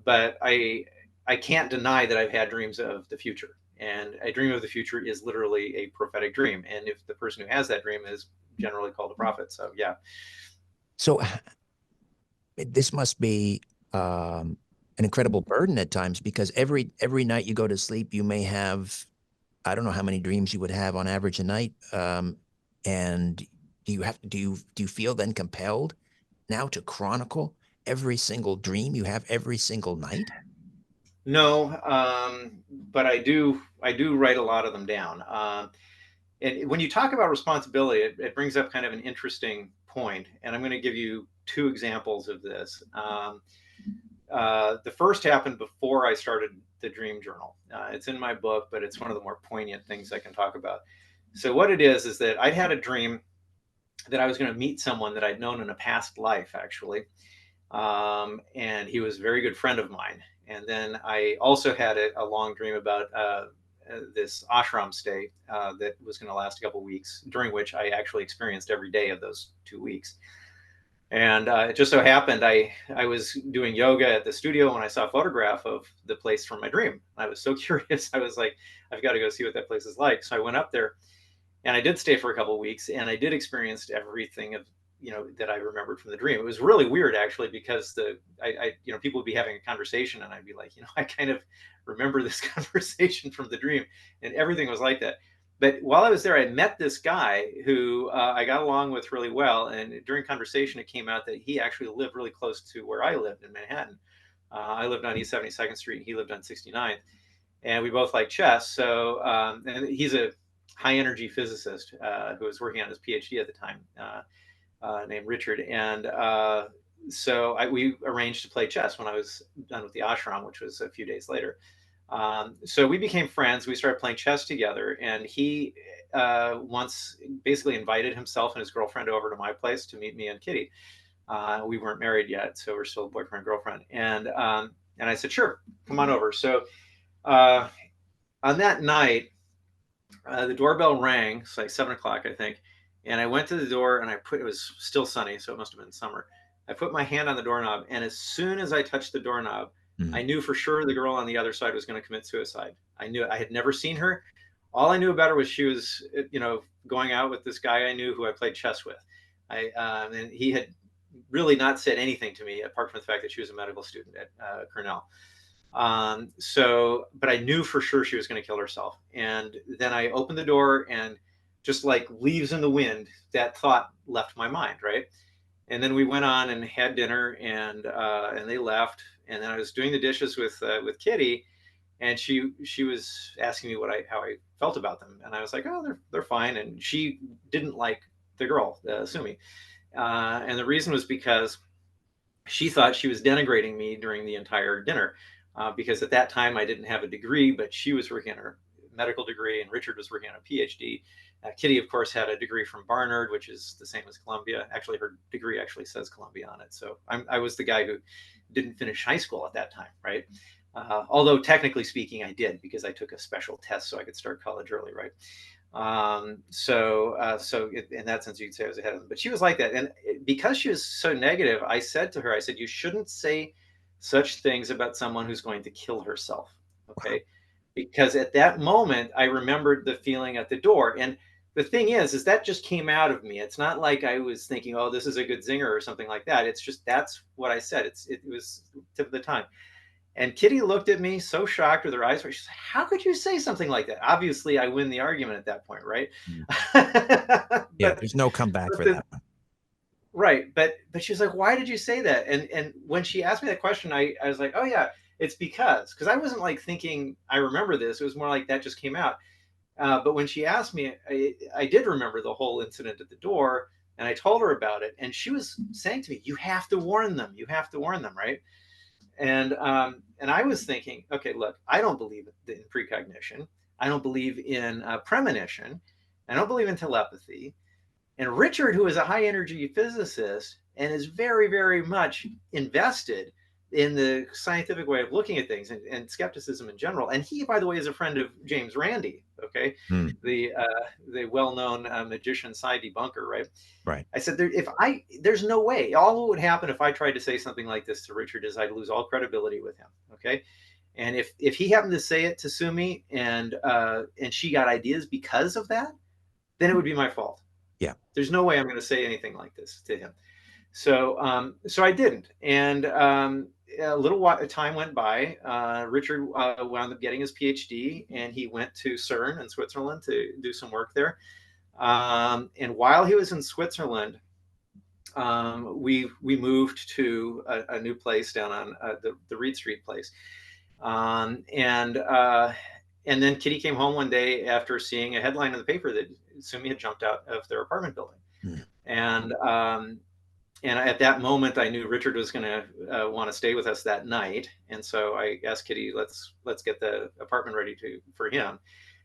But I can't deny that I've had dreams of the future, and a dream of the future is literally a prophetic dream. And if the person who has that dream is generally called a prophet, so yeah. So this must be an incredible burden at times, because every night you go to sleep, you may have, I don't know how many dreams you would have on average a night. And do you feel then compelled now to chronicle every single dream you have every single night? No, but I do write a lot of them down. And when you talk about responsibility, it brings up kind of an interesting point, and I'm going to give you two examples of this. The first happened before I started the dream journal. It's in my book, but it's one of the more poignant things I can talk about. So what it is that I'd had a dream that I was going to meet someone that I'd known in a past life, actually, and he was a very good friend of mine. And then I also had a long dream about this ashram stay that was going to last a couple of weeks, during which I actually experienced every day of those 2 weeks. And it just so happened I was doing yoga at the studio when I saw a photograph of the place from my dream. I was so curious. I was like, I've got to go see what that place is like. So I went up there, and I did stay for a couple of weeks, and I did experience everything of that I remembered from the dream. It was really weird, actually, because people would be having a conversation, and I'd be like, I kind of remember this conversation from the dream, and everything was like that. But while I was there, I met this guy who I got along with really well, and during conversation, it came out that he actually lived really close to where I lived in Manhattan. I lived on East 72nd Street, and he lived on 69th, and we both like chess. So, and he's a high energy physicist who was working on his PhD at the time, named Richard. And so we arranged to play chess when I was done with the ashram, which was a few days later. So we became friends. We started playing chess together, and he once basically invited himself and his girlfriend over to my place to meet me and Kitty. We weren't married yet, so we're still boyfriend girlfriend. And I said, sure, come on over. So on that night, the doorbell rang. It's like 7 o'clock, I think. And I went to the door, and it was still sunny, so it must have been summer. I put my hand on the doorknob, and as soon as I touched the doorknob, I knew for sure the girl on the other side was going to commit suicide. I knew. I had never seen her. All I knew about her was she was, going out with this guy I knew who I played chess with. And he had really not said anything to me apart from the fact that she was a medical student at Cornell. But I knew for sure she was going to kill herself. And then I opened the door, and just like leaves in the wind, that thought left my mind, right? And then we went on and had dinner, and they left. And then I was doing the dishes with Kitty, and she was asking me how I felt about them, and I was like, oh, they're fine. And she didn't like the girl, Sumi, and the reason was because she thought she was denigrating me during the entire dinner, because at that time I didn't have a degree, but she was working on her medical degree, and Richard was working on a PhD. Kitty, of course, had a degree from Barnard, which is the same as Columbia. Actually, her degree actually says Columbia on it. So I was the guy who didn't finish high school at that time, right? Although technically speaking, I did, because I took a special test so I could start college early, right? In that sense, you could say I was ahead of them. But she was like that, and because she was so negative, I said to her, I said, "You shouldn't say such things about someone who's going to kill herself." Wow. Okay, because at that moment, I remembered the feeling at the door, and the thing is that just came out of me. It's not like I was thinking, "Oh, this is a good zinger" or something like that. It's just that's what I said. It was tip of the tongue. And Kitty looked at me so shocked with her eyes. She's like, "How could you say something like that?" Obviously, I win the argument at that point, right? Mm. Yeah, but there's no comeback but for the that one. right, but she was like, "Why did you say that?" And when she asked me that question, I was like, "Oh yeah, it's because I wasn't like thinking I remember this. It was more like that just came out." But when she asked me, I did remember the whole incident at the door, and I told her about it, and she was saying to me, "You have to warn them. You have to warn them, right?" And I was thinking, okay, look, I don't believe in precognition. I don't believe in premonition. I don't believe in telepathy. And Richard, who is a high energy physicist and is very, very much invested in the scientific way of looking at things and skepticism in general. And he, by the way, is a friend of James Randi. Okay, Mm. the well-known magician side debunker, right? Right. I said, if there's no way. All that would happen if I tried to say something like this to Richard is I'd lose all credibility with him. Okay, and if he happened to say it to Sumi and she got ideas because of that, then it would be my fault. Yeah. There's no way I'm going to say anything like this to him. So I didn't, and a little time went by. Richard wound up getting his PhD, and he went to CERN in Switzerland to do some work there. And while he was in Switzerland, we moved to a new place down on the Reed Street place, um, and uh, and then Kitty came home one day after seeing a headline in the paper that Sumi had jumped out of their apartment building, Mm. and and at that moment I knew Richard was going to want to stay with us that night, and so I asked Kitty, let's get the apartment ready for him.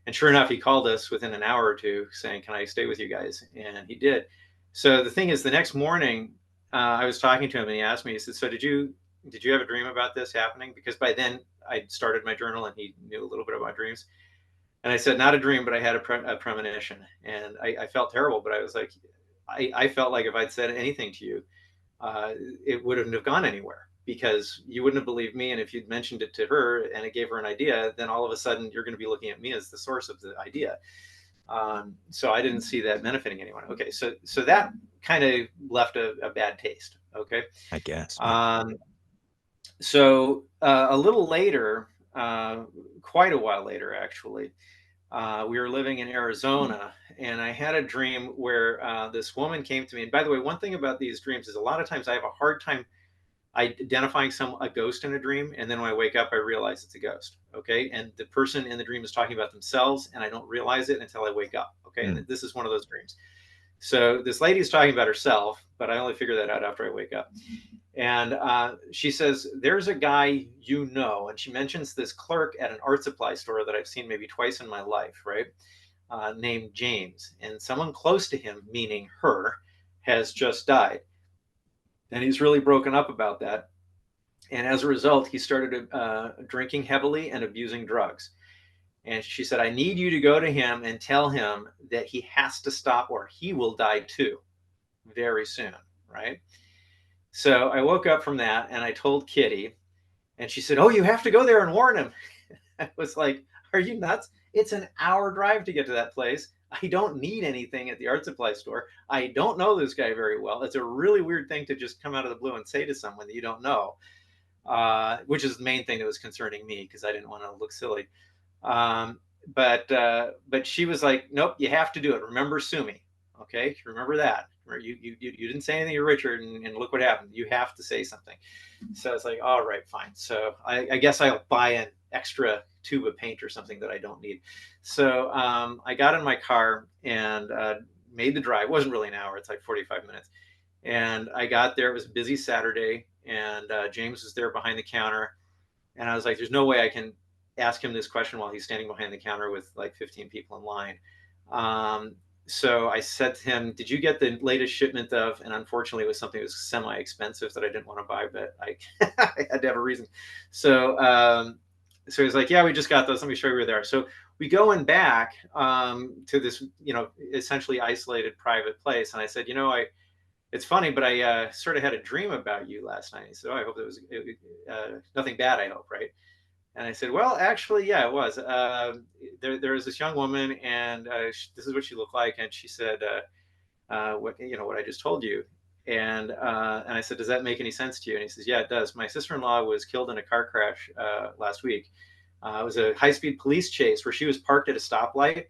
And sure enough, he called us within an hour or two saying, "Can I stay with you guys?" And he did. So the thing is, the next morning, I was talking to him, and he asked me, he said, "So did you have a dream about this happening?" Because by then I started my journal, and he knew a little bit about dreams. And I said, "Not a dream, but I had a premonition." And I felt terrible, but I was like, I felt like if I'd said anything to you, it wouldn't have gone anywhere because you wouldn't have believed me. And if you'd mentioned it to her and it gave her an idea, then all of a sudden you're going to be looking at me as the source of the idea. So I didn't see that benefiting anyone. Okay, so that kind of left a bad taste. Okay, I guess. Yeah. um, so a little later, quite a while later, actually, we were living in Arizona, and I had a dream where this woman came to me. And by the way, one thing about these dreams is a lot of times I have a hard time identifying a ghost in a dream, and then when I wake up, I realize it's a ghost. Okay, and the person in the dream is talking about themselves, and I don't realize it until I wake up. Okay, Mm. and this is one of those dreams. So this lady is talking about herself, but I only figure that out after I wake up. And she says, "There's a guy you know," and she mentions this clerk at an art supply store that I've seen maybe twice in my life, right? Named James, and someone close to him, meaning her, has just died, and he's really broken up about that. And as a result, he started drinking heavily and abusing drugs. And she said, "I need you to go to him and tell him that he has to stop or he will die too very soon." Right. So I woke up from that and I told Kitty, and she said, "Oh, you have to go there and warn him." I was like, "Are you nuts? It's an hour drive to get to that place. I don't need anything at the art supply store. I don't know this guy very well. It's a really weird thing to just come out of the blue and say to someone that you don't know." Which is the main thing that was concerning me because I didn't want to look silly. Um, but she was like, "Nope, you have to do it. Remember Sumi, okay? Remember that. You didn't say anything to Richard, and look what happened. You have to say something." So it's like, all right, fine. So I guess I'll buy an extra tube of paint or something that I don't need. So I got in my car and made the drive. It wasn't really an hour. It's like 45 minutes. And I got there. It was a busy Saturday, and James was there behind the counter. And I was like, "There's no way I can ask him this question while he's standing behind the counter with like 15 people in line." Um, So I said to him, "Did you get the latest shipment of?" And unfortunately, it was something that was semi-expensive that I didn't want to buy, but I had to have a reason. So, so he's like, "Yeah, we just got those. Let me show you where they are." So we go in back to this, essentially isolated private place, and I said, " it's funny, but I sort of had a dream about you last night." He said, "Oh, I hope it was nothing bad. I hope, right?" And I said, "Well, actually, yeah, it was. There was this young woman, and this is what she looked like." And she said, what I just told you." And I said, "Does that make any sense to you?" And he says, "Yeah, it does. My sister-in-law was killed in a car crash last week. It was a high-speed police chase where she was parked at a stoplight,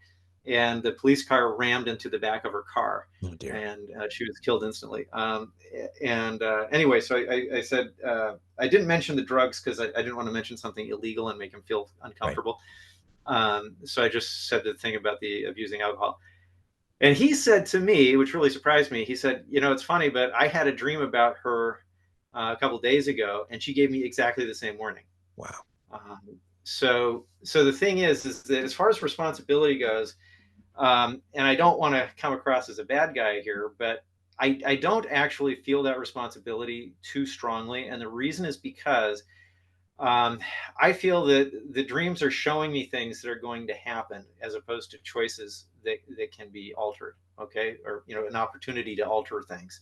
and the police car rammed into the back of her car, Oh dear. and she was killed instantly." And anyway, so I said I didn't mention the drugs because I didn't want to mention something illegal and make him feel Right. uncomfortable. So I just said the thing about the abusing alcohol. And he said to me, which really surprised me, he said, "It's funny, but I had a dream about her a couple of days ago, and she gave me exactly the same warning." Wow. So the thing is that as far as responsibility goes, and I don't want to come across as a bad guy here, but I don't actually feel that responsibility too strongly. And the reason is because um, I feel that the dreams are showing me things that are going to happen as opposed to choices that can be altered. Okay. Or, an opportunity to alter things.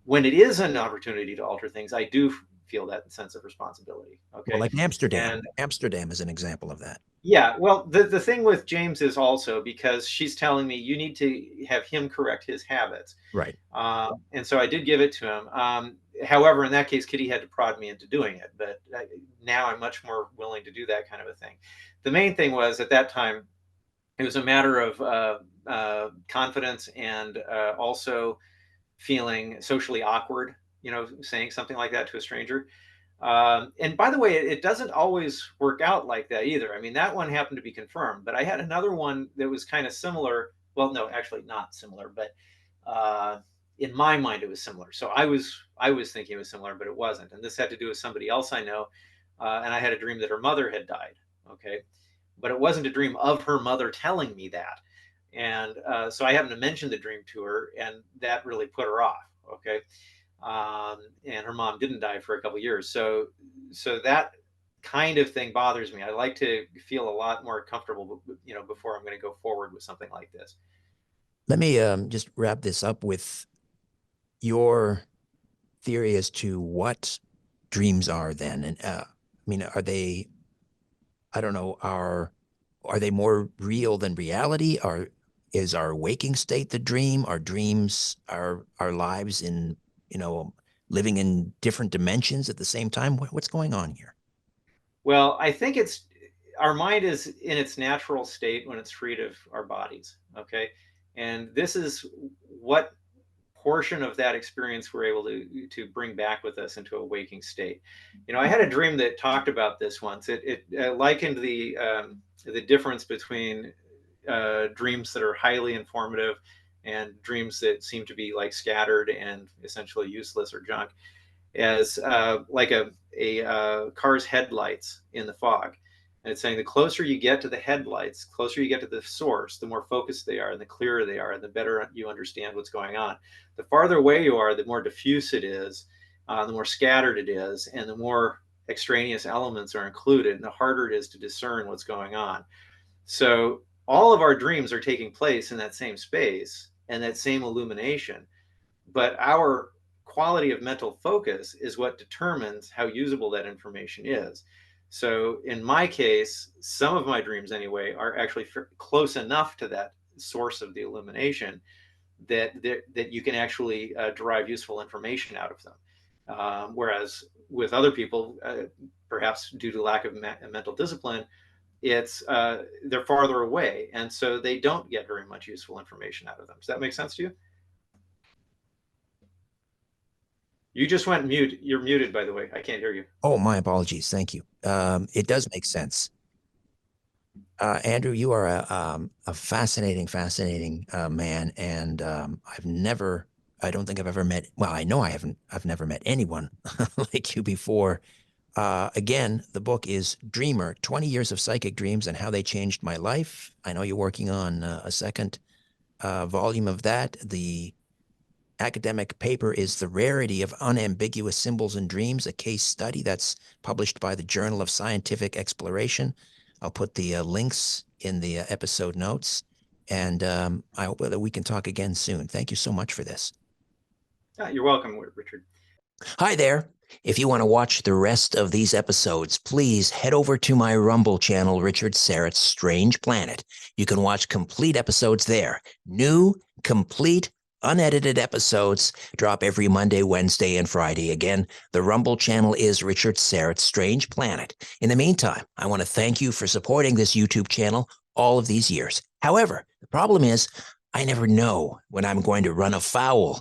When it is an opportunity to alter things, I do feel that sense of responsibility. Well, Okay. like Amsterdam. And Amsterdam is an example of that. yeah, well, the thing with James is also because she's telling me you need to have him correct his habits. Right. And so I did give it to him. However, in that case, Kitty had to prod me into doing it. But now I'm much more willing to do that kind of a thing. The main thing was at that time, it was a matter of confidence and also feeling socially awkward, saying something like that to a stranger. And by the way, it doesn't always work out like that either. I mean, that one happened to be confirmed, but I had another one that was kind of similar. Well, no, actually not similar, but in my mind it was similar. So I was thinking it was similar, but it wasn't. And this had to do with somebody else I know. And I had a dream that her mother had died. Okay, but it wasn't a dream of her mother telling me that. And so I happened to mention the dream to her, and that really put her off. Okay, and her mom didn't die for a couple of years. So that kind of thing bothers me. I like to feel a lot more comfortable, before I'm going to go forward with something like this. Let me just wrap this up with your theory as to what dreams are then. And I mean, are they, I don't know, are they more real than reality? Is our waking state the dream? Are dreams our lives in, you know, living in different dimensions at the same time? What's going on here? Well, I think it's our mind is in its natural state when it's freed of our bodies. Okay, and this is what portion of that experience we're able to bring back with us into a waking state. I had a dream that talked about this once. It likened the difference between dreams that are highly informative and dreams that seem to be like scattered and essentially useless or junk as like a car's headlights in the fog. And it's saying the closer you get to the headlights, closer you get to the source, the more focused they are and the clearer they are, and the better you understand what's going on. The farther away you are, the more diffuse it is, the more scattered it is, and the more extraneous elements are included, and the harder it is to discern what's going on. So all of our dreams are taking place in that same space and that same illumination, but our quality of mental focus is what determines how usable that information is. So in my case, some of my dreams anyway are actually close enough to that source of the illumination that you can actually derive useful information out of them. Whereas with other people, perhaps due to lack of mental discipline, it's they're farther away, and so they don't get very much useful information out of them. Does that make sense to you? You just went mute. You're muted, by the way. I can't hear you. Oh, my apologies. Thank you. It does make sense. Andrew, you are a fascinating, fascinating man, and I don't think I've ever met. Well, I know I haven't. I've never met anyone like you before. Again, the book is Dreamer: 20 Years of Psychic Dreams and How They Changed My Life. I know you're working on a second volume of that. The academic paper is The Rarity of Unambiguous Symbols in Dreams, a case study that's published by the Journal of Scientific Exploration. I'll put the links in the episode notes, and I hope that we can talk again soon. Thank you so much for this. You're welcome, Richard. Hi there. If you want to watch the rest of these episodes, please head over to my Rumble channel, Richard Serrett's Strange Planet. You can watch complete episodes there. New, complete, unedited episodes drop every Monday, Wednesday, and Friday. Again, the Rumble channel is Richard Serrett's Strange Planet. In the meantime, I want to thank you for supporting this YouTube channel all of these years. However, the problem is I never know when I'm going to run afoul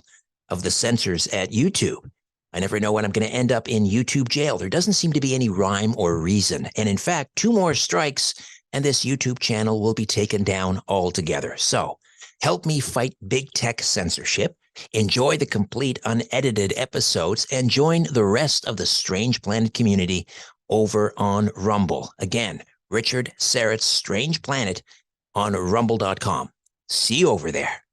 of the censors at YouTube. I never know when I'm going to end up in YouTube jail. There doesn't seem to be any rhyme or reason. And in fact, 2 more strikes and this YouTube channel will be taken down altogether. So help me fight big tech censorship, enjoy the complete unedited episodes, and join the rest of the Strange Planet community over on Rumble. Again, Richard Serrett's Strange Planet on rumble.com. See you over there.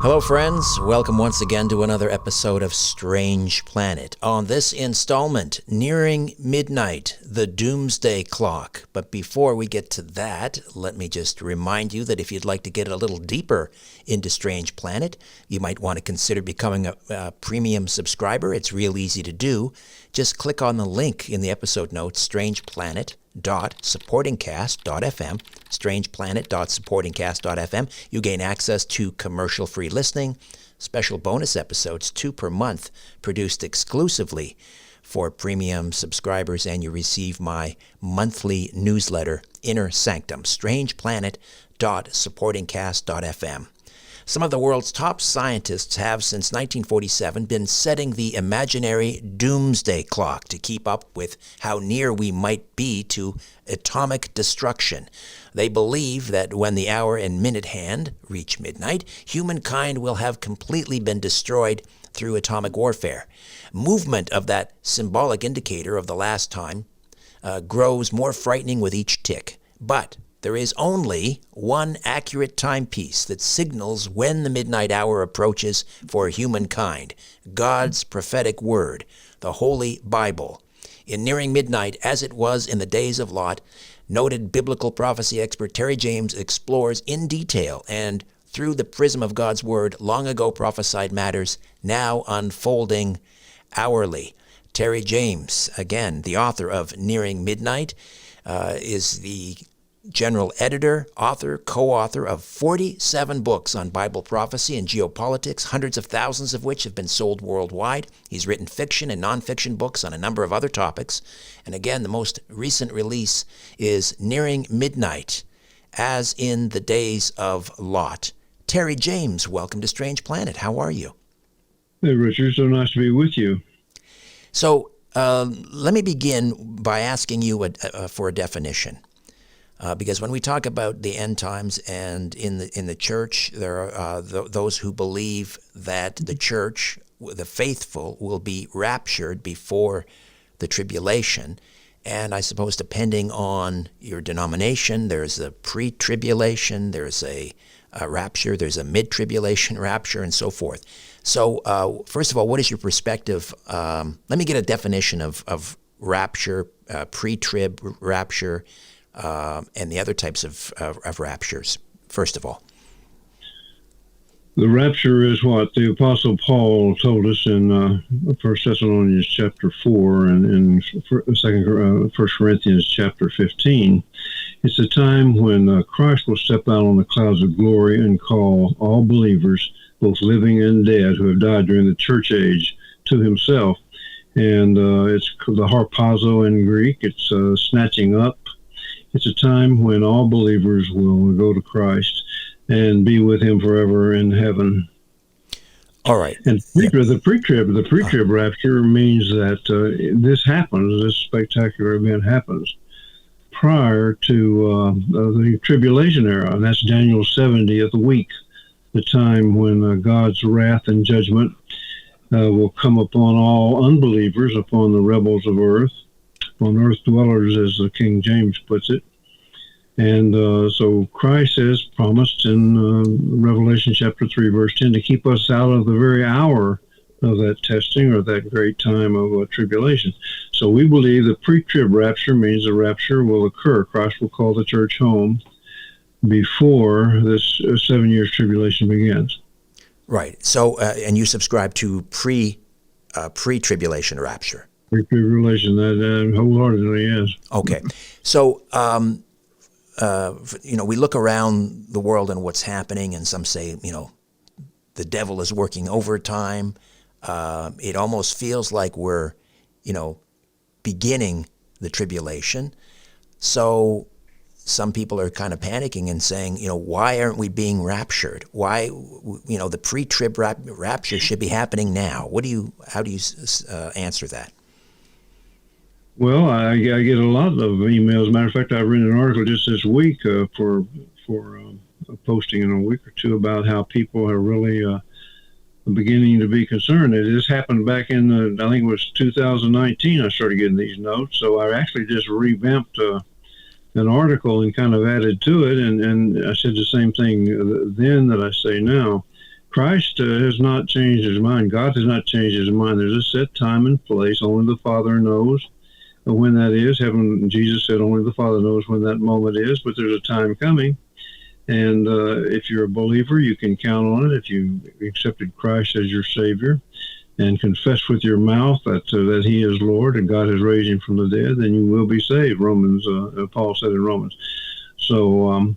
Hello, friends. Welcome once again to another episode of Strange Planet. On this installment, nearing midnight, the Doomsday Clock. But before we get to that, let me just remind you that if you'd like to get a little deeper into Strange Planet, you might want to consider becoming a premium subscriber. It's real easy to do. Just click on the link in the episode notes, strangeplanet.supportingcast.fm, strangeplanet.supportingcast.fm. You gain access to commercial-free listening, special bonus episodes, 2 per month, produced exclusively for premium subscribers, and you receive my monthly newsletter, Inner Sanctum, strangeplanet.supportingcast.fm. Some of the world's top scientists have, since 1947, been setting the imaginary doomsday clock to keep up with how near we might be to atomic destruction. They believe that when the hour and minute hand reach midnight, humankind will have completely been destroyed through atomic warfare. Movement of that symbolic indicator of the last time grows more frightening with each tick. But there is only one accurate timepiece that signals when the midnight hour approaches for humankind: God's prophetic word, the Holy Bible. In Nearing Midnight, as it was in the days of Lot, noted biblical prophecy expert Terry James explores in detail and through the prism of God's word long ago prophesied matters now unfolding hourly. Terry James, again, the author of Nearing Midnight, is the general editor, author, co-author of 47 books on Bible prophecy and geopolitics, hundreds of thousands of which have been sold worldwide. He's written fiction and nonfiction books on a number of other topics. And again, the most recent release is Nearing Midnight, as in the days of Lot. Terry James, welcome to Strange Planet. How are you? Hey, Richard. So nice to be with you. So let me begin by asking you for a definition. Because when we talk about the end times and in the church, there are those who believe that the church, the faithful, will be raptured before the tribulation. And I suppose depending on your denomination, there's a pre-tribulation, there's a rapture, there's a mid-tribulation rapture, and so forth. So first of all, what is your perspective? Let me get a definition of rapture, pre-trib rapture, and the other types of raptures, first of all. The rapture is what the Apostle Paul told us in 1 Thessalonians chapter 4 and in 1 Corinthians chapter 15. It's a time when Christ will step out on the clouds of glory and call all believers, both living and dead, who have died during the church age, to himself. And it's the harpazo in Greek. It's snatching up. It's a time when all believers will go to Christ and be with Him forever in heaven. All right. And the pre-trib rapture means that this happens. This spectacular event happens prior to the tribulation era, and that's Daniel's 70th week, the time when God's wrath and judgment will come upon all unbelievers, upon the rebels of earth, upon earth dwellers, as King James puts it. And so Christ has promised in Revelation chapter 3, verse 10, to keep us out of the very hour of that testing or that great time of tribulation. So we believe the pre-trib rapture means the rapture will occur. Christ will call the church home before this 7 years tribulation begins. Right. So, and you subscribe to pre-tribulation rapture. Pre-tribulation, that wholeheartedly is. Okay. So, we look around the world and what's happening, and some say, the devil is working overtime. It almost feels like we're, beginning the tribulation. So some people are kind of panicking and saying, why aren't we being raptured? Why, the pre-trib rapture should be happening now. How do you answer that? Well, I get a lot of emails. As a matter of fact, I've written an article just this week for a posting in a week or two about how people are really beginning to be concerned. This happened back in, I think it was 2019, I started getting these notes. So I actually just revamped an article and kind of added to it. And I said the same thing then that I say now. Christ has not changed his mind. God has not changed his mind. There's a set time and place. Only the Father knows when that is. Jesus said only the Father knows when that moment is, but there's a time coming. And if you're a believer, you can count on it. If you accepted Christ as your Savior and confess with your mouth that He is Lord and God has raised Him from the dead, then you will be saved. Paul said in Romans. So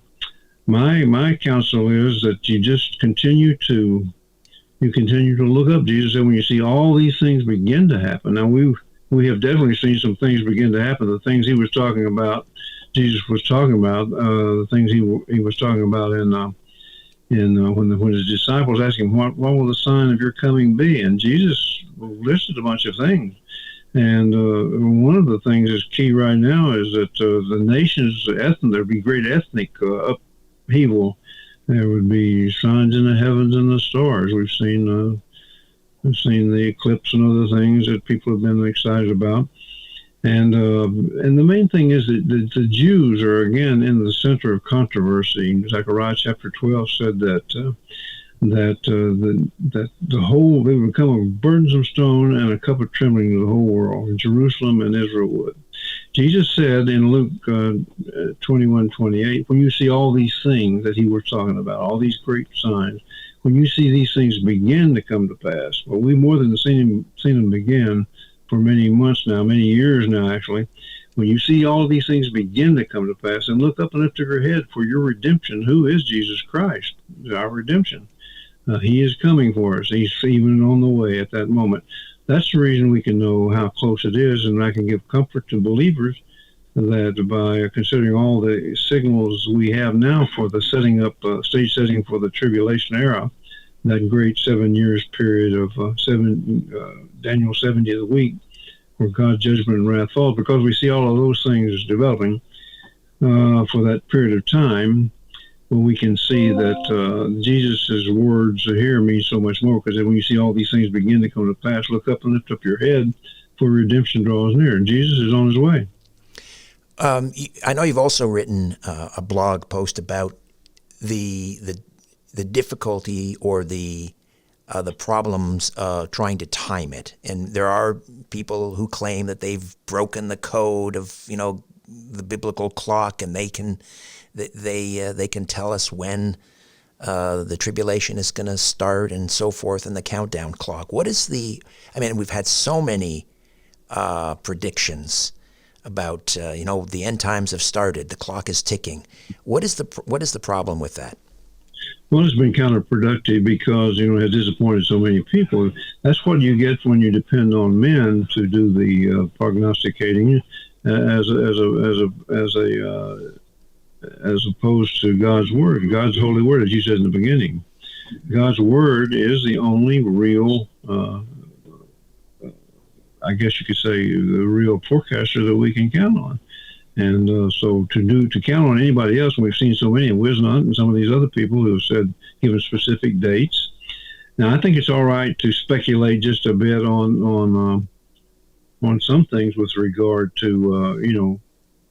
my counsel is that you just continue to look up. Jesus said when you see all these things begin to happen. Now we have definitely seen some things begin to happen. The things He was talking about. Jesus was talking about the things he was talking about when his disciples asked him, what will the sign of your coming be? And Jesus listed a bunch of things. And one of the things that's key right now is that the nations, there'd be great ethnic upheaval. There would be signs in the heavens and the stars. We've seen the eclipse and other things that people have been excited about. And the main thing is that the Jews are again in the center of controversy. Zechariah chapter 12 said that the whole, they would become a burdensome stone and a cup of trembling to the whole world. And Jerusalem and Israel would. Jesus said in Luke 21:28, when you see all these things that He was talking about, all these great signs, when you see these things begin to come to pass, well, we've more than seen them begin for many months now, many years now, actually. When you see all of these things begin to come to pass, and look up and lift your head for your redemption. Who is Jesus Christ? Our redemption. He is coming for us. He's even on the way at that moment. That's the reason we can know how close it is, and I can give comfort to believers that by considering all the signals we have now for the setting up, stage setting for the tribulation era, that great 7 years period of Daniel 70th week, where God's judgment and wrath falls, because we see all of those things developing for that period of time, well, we can see that Jesus' words here mean so much more, because when you see all these things begin to come to pass, look up and lift up your head, for redemption draws near. And Jesus is on His way. I know you've also written a blog post about the difficulty or the problems trying to time it, and there are people who claim that they've broken the code of the biblical clock, and they can tell us when the tribulation is going to start and so forth, and the countdown clock. What is we've had so many predictions about the end times have started, the clock is ticking. What is the problem with that? Well, it's been counterproductive because it has disappointed so many people. That's what you get when you depend on men to do the prognosticating, as opposed to God's word, God's holy word, as you said in the beginning. God's word is the only real, I guess you could say, the real forecaster that we can count on. And so to count on anybody else, and we've seen so many, Wisnot and some of these other people who have said, given specific dates. Now, I think it's all right to speculate just a bit on some things with regard to,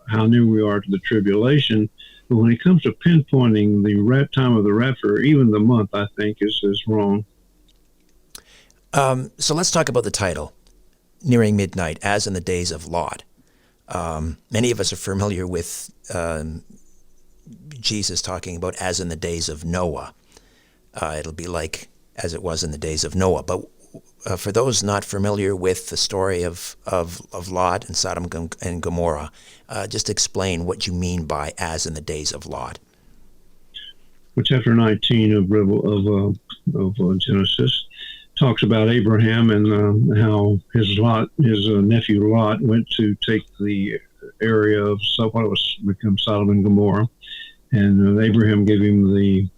how near we are to the tribulation. But when it comes to pinpointing the time of the rapture, even the month, I think is wrong. So let's talk about the title, Nearing Midnight, as in the days of Lot. Many of us are familiar with Jesus talking about as in the days of Noah. It'll be like as it was in the days of Noah. But for those not familiar with the story of Lot and Sodom and Gomorrah, just explain what you mean by as in the days of Lot. Well, chapter 19 of Genesis talks about Abraham and how his nephew Lot went to take the area of what was become Sodom and Gomorrah, and Abraham gave him the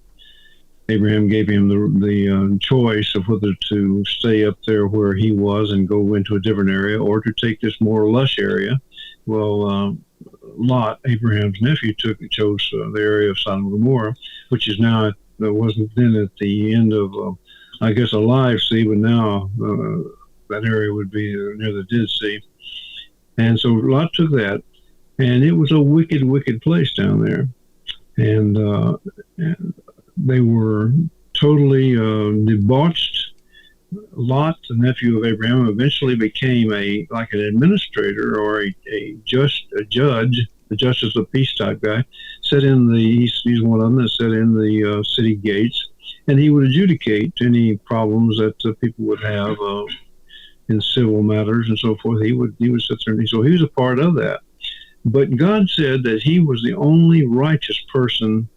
choice of whether to stay up there where he was and go into a different area, or to take this more lush area. Well, Lot, Abraham's nephew, chose the area of Sodom and Gomorrah, which is now, wasn't then at the end of I guess a live sea, but now that area would be near the Dead Sea. And so Lot took that, and it was a wicked, wicked place down there. And they were totally debauched. Lot, the nephew of Abraham, eventually became an administrator or a judge, the justice of the peace type guy. He's one of them that sat in the city gates. And he would adjudicate any problems that people would have in civil matters and so forth. He would sit there, so he was a part of that. But God said that he was the only righteous person.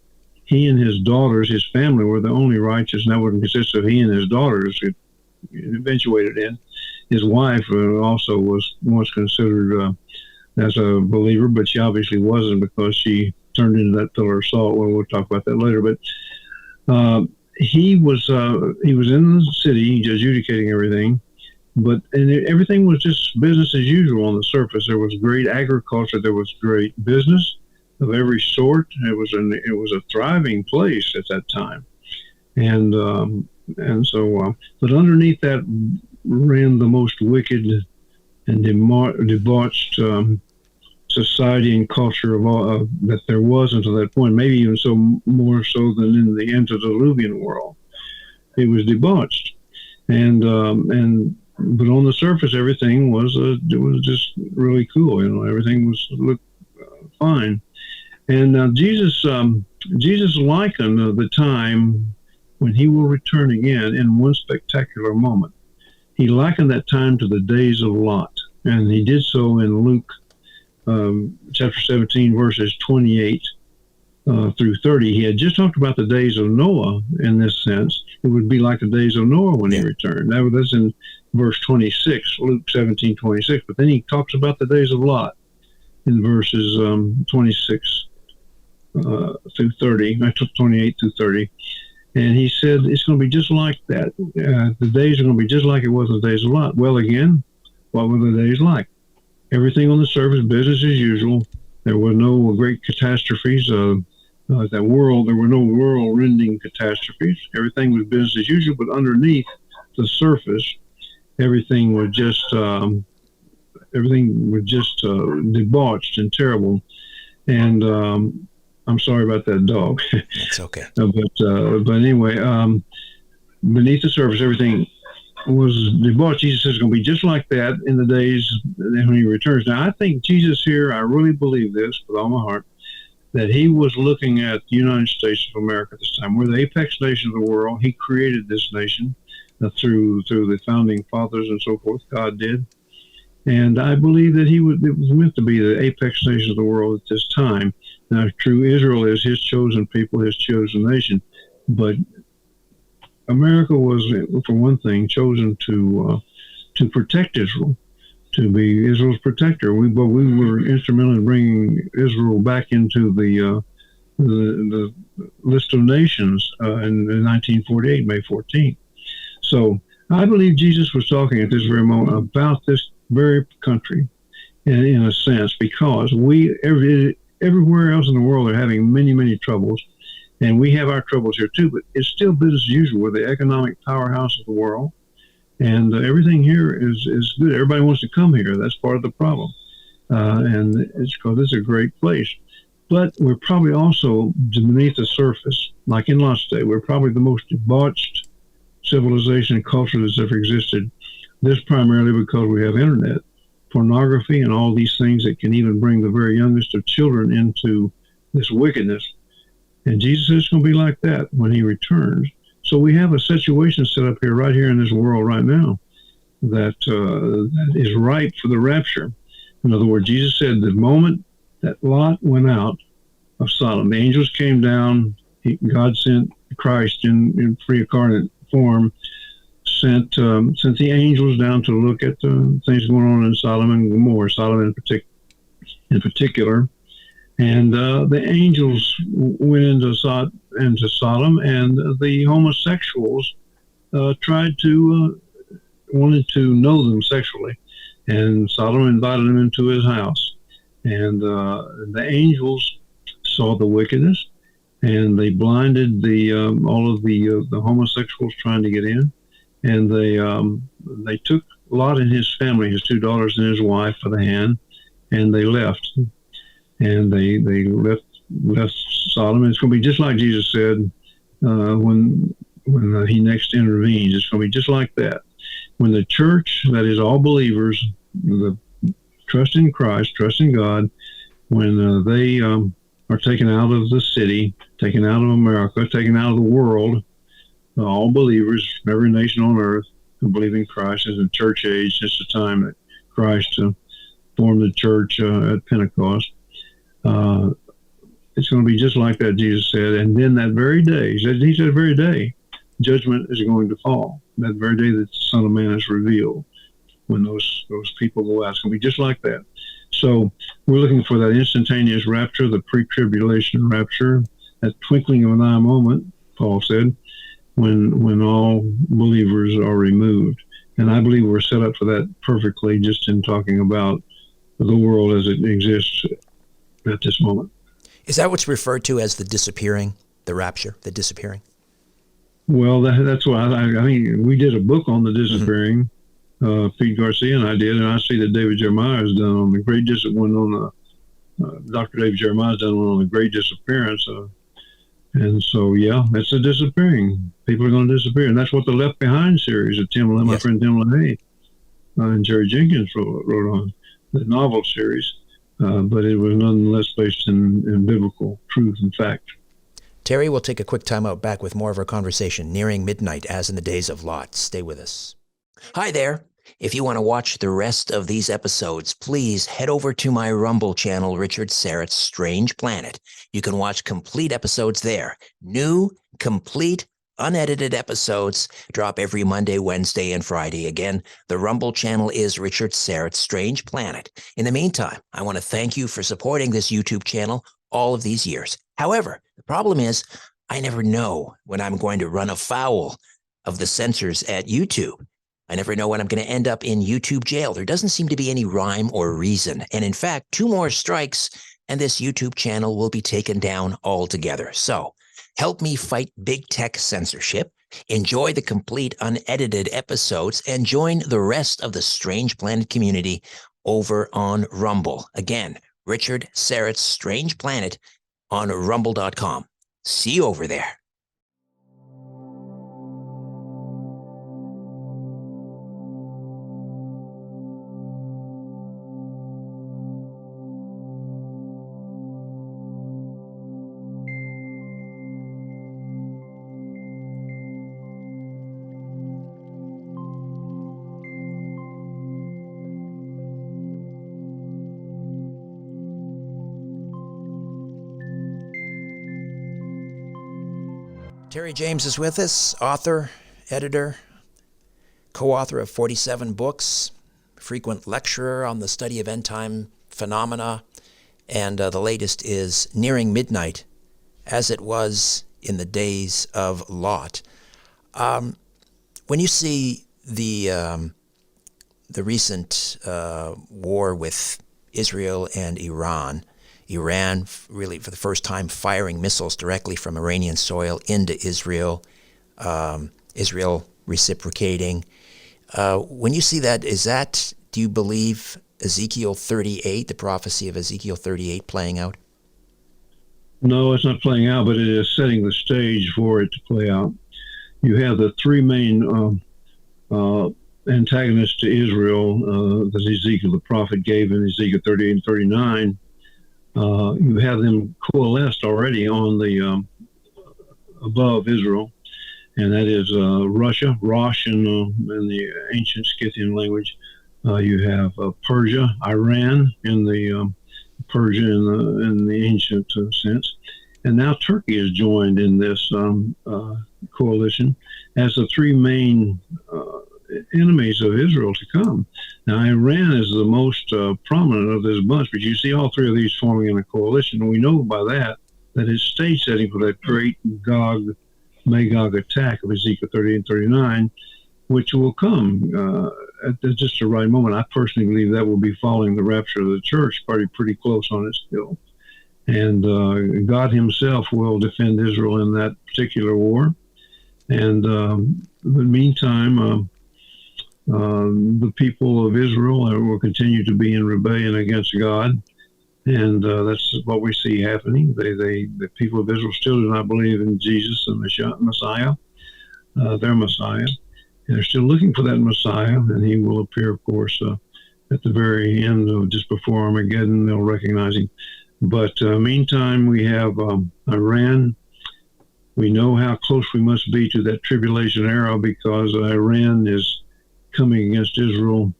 He and his daughters, his family, were the only righteous, and that would consist of he and his daughters. It eventuated in. His wife also was once considered as a believer, but she obviously wasn't because she turned into that pillar of salt. Well, we'll talk about that later. But he was in the city adjudicating everything, and everything was just business as usual on the surface. There was great agriculture, there was great business of every sort. It was a thriving place at that time, and so but underneath that ran the most wicked and debauched society and culture of all that there was until that point, maybe even more so than in the antediluvian world. It was debauched, but on the surface, everything was just really cool. Everything looked fine. And Jesus likened the time when he will return again in one spectacular moment. He likened that time to the days of Lot, and he did so in Luke chapter 17, verses 28 through 30. He had just talked about the days of Noah in this sense. It would be like the days of Noah when he returned. That's in verse 26, Luke 17, 26. But then he talks about the days of Lot in verses 26 through 30. I took 28 through 30. And he said it's going to be just like that. The days are going to be just like it was in the days of Lot. Well, again, what were the days like? Everything on the surface, business as usual. There were no great catastrophes. There were no world-rending catastrophes. Everything was business as usual, but underneath the surface, everything was just debauched and terrible. And I'm sorry about that dog. It's okay. But anyway, beneath the surface, everything was debauched. Jesus says it's going to be just like that in the days when he returns. Now, I think Jesus here, I really believe this with all my heart, that he was looking at the United States of America at this time. We're the apex nation of the world. He created this nation through the founding fathers and so forth. God did. And I believe that it was meant to be the apex nation of the world at this time. Now, true, Israel is his chosen people, his chosen nation. But America was, for one thing, chosen to protect Israel, to be Israel's protector. But we were instrumental in bringing Israel back into the list of nations in 1948, May 14th. So I believe Jesus was talking at this very moment about this very country, in a sense, because everywhere else in the world are having many, many troubles, and we have our troubles here too. But it's still business as usual. We're the economic powerhouse of the world, and everything here is good. Everybody wants to come here. That's part of the problem, and it's because this is a great place. But we're probably also beneath the surface, like in Lost Day. We're probably the most debauched civilization and culture that's ever existed. This primarily because we have internet, pornography, and all these things that can even bring the very youngest of children into this wickedness. And Jesus is going to be like that when he returns. So we have a situation set up here, right here in this world right now, that is ripe for the rapture. In other words, Jesus said the moment that Lot went out of Sodom, the angels came down, God sent Christ in pre-incarnate form, sent the angels down to look at things going on in Sodom and Gomorrah, Sodom in particular. And the angels went into Sodom, and the homosexuals wanted to know them sexually. And Sodom invited them into his house. And the angels saw the wickedness, and they blinded all of the homosexuals trying to get in. And they took Lot and his family, his two daughters and his wife, by the hand, and they left. And they left Sodom. And it's going to be just like Jesus said when he next intervenes. It's going to be just like that. When the church, that is all believers, the trust in Christ, trust in God, when they are taken out of the city, taken out of America, taken out of the world, all believers, every nation on earth who believe in Christ, is in church age. It's the time that Christ formed the church at Pentecost. It's going to be just like that, Jesus said. And then that very day, he said very day, judgment is going to fall. That very day that the Son of Man is revealed, when those people go out, it's going to be just like that. So we're looking for that instantaneous rapture, the pre-tribulation rapture, that twinkling of an eye moment, Paul said, when all believers are removed. And I believe we're set up for that perfectly, just in talking about the world as it exists at this moment. Is that what's referred to as the disappearing, the rapture, the disappearing? Well, that's why I mean, we did a book on the disappearing. Pete Garcia and I did, and I see that David Jeremiah has done on the great Dr. David Jeremiah has done on the great disappearance. And so, yeah, it's a disappearing. People are going to disappear. And that's what the Left Behind series of my friend Tim LaHaye and Jerry Jenkins wrote on, the novel series. But it was nonetheless based in biblical truth and fact. Terry, we'll take a quick time out, back with more of our conversation nearing midnight, as in the days of Lot. Stay with us. Hi there. If you want to watch the rest of these episodes, please head over to my Rumble channel, Richard Syrett's Strange Planet. You can watch complete episodes there. New, complete, unedited episodes drop every Monday, Wednesday, and Friday. Again, the Rumble channel is Richard Syrett's Strange Planet. In the meantime, I want to thank you for supporting this YouTube channel all of these years. However, the problem is I never know when I'm going to run afoul of the censors at YouTube. I never know when I'm going to end up in YouTube jail. There doesn't seem to be any rhyme or reason. And in fact, 2 more strikes and this YouTube channel will be taken down altogether. So help me fight big tech censorship, enjoy the complete unedited episodes, and join the rest of the Strange Planet community over on Rumble. Again, Richard Syrett's Strange Planet on rumble.com. See you over there. Terry James is with us, author, editor, co-author of 47 books, frequent lecturer on the study of end-time phenomena, and the latest is Nearing Midnight, as it was in the days of Lot. When you see the recent war with Israel and Iran really for the first time firing missiles directly from Iranian soil into Israel, Israel reciprocating. When you see that, do you believe Ezekiel 38, the prophecy of Ezekiel 38 playing out? No, it's not playing out, but it is setting the stage for it to play out. You have the three main antagonists to Israel that Ezekiel the prophet gave in Ezekiel 38 and 39. You have them coalesced already on the above Israel, and that is Russia, Rosh in the ancient Scythian language. You have Persia, Iran in the Persia in the ancient sense, and now Turkey is joined in this coalition as the three main enemies of Israel to come. Now, Iran is the most prominent of this bunch, but you see all three of these forming in a coalition, and we know by that it's stage setting for that great Magog attack of Ezekiel 30 and 39, which will come at just the right moment. I personally believe that will be following the rapture of the church, pretty close on it still. And God himself will defend Israel in that particular war. And in the meantime, the people of Israel will continue to be in rebellion against God. And that's what we see happening. The people of Israel still do not believe in Jesus and the Messiah, their Messiah. And they're still looking for that Messiah, and he will appear, of course, at the very end of just before Armageddon. They'll recognize him. But meantime, we have Iran. We know how close we must be to that tribulation era because Iran is coming against Israel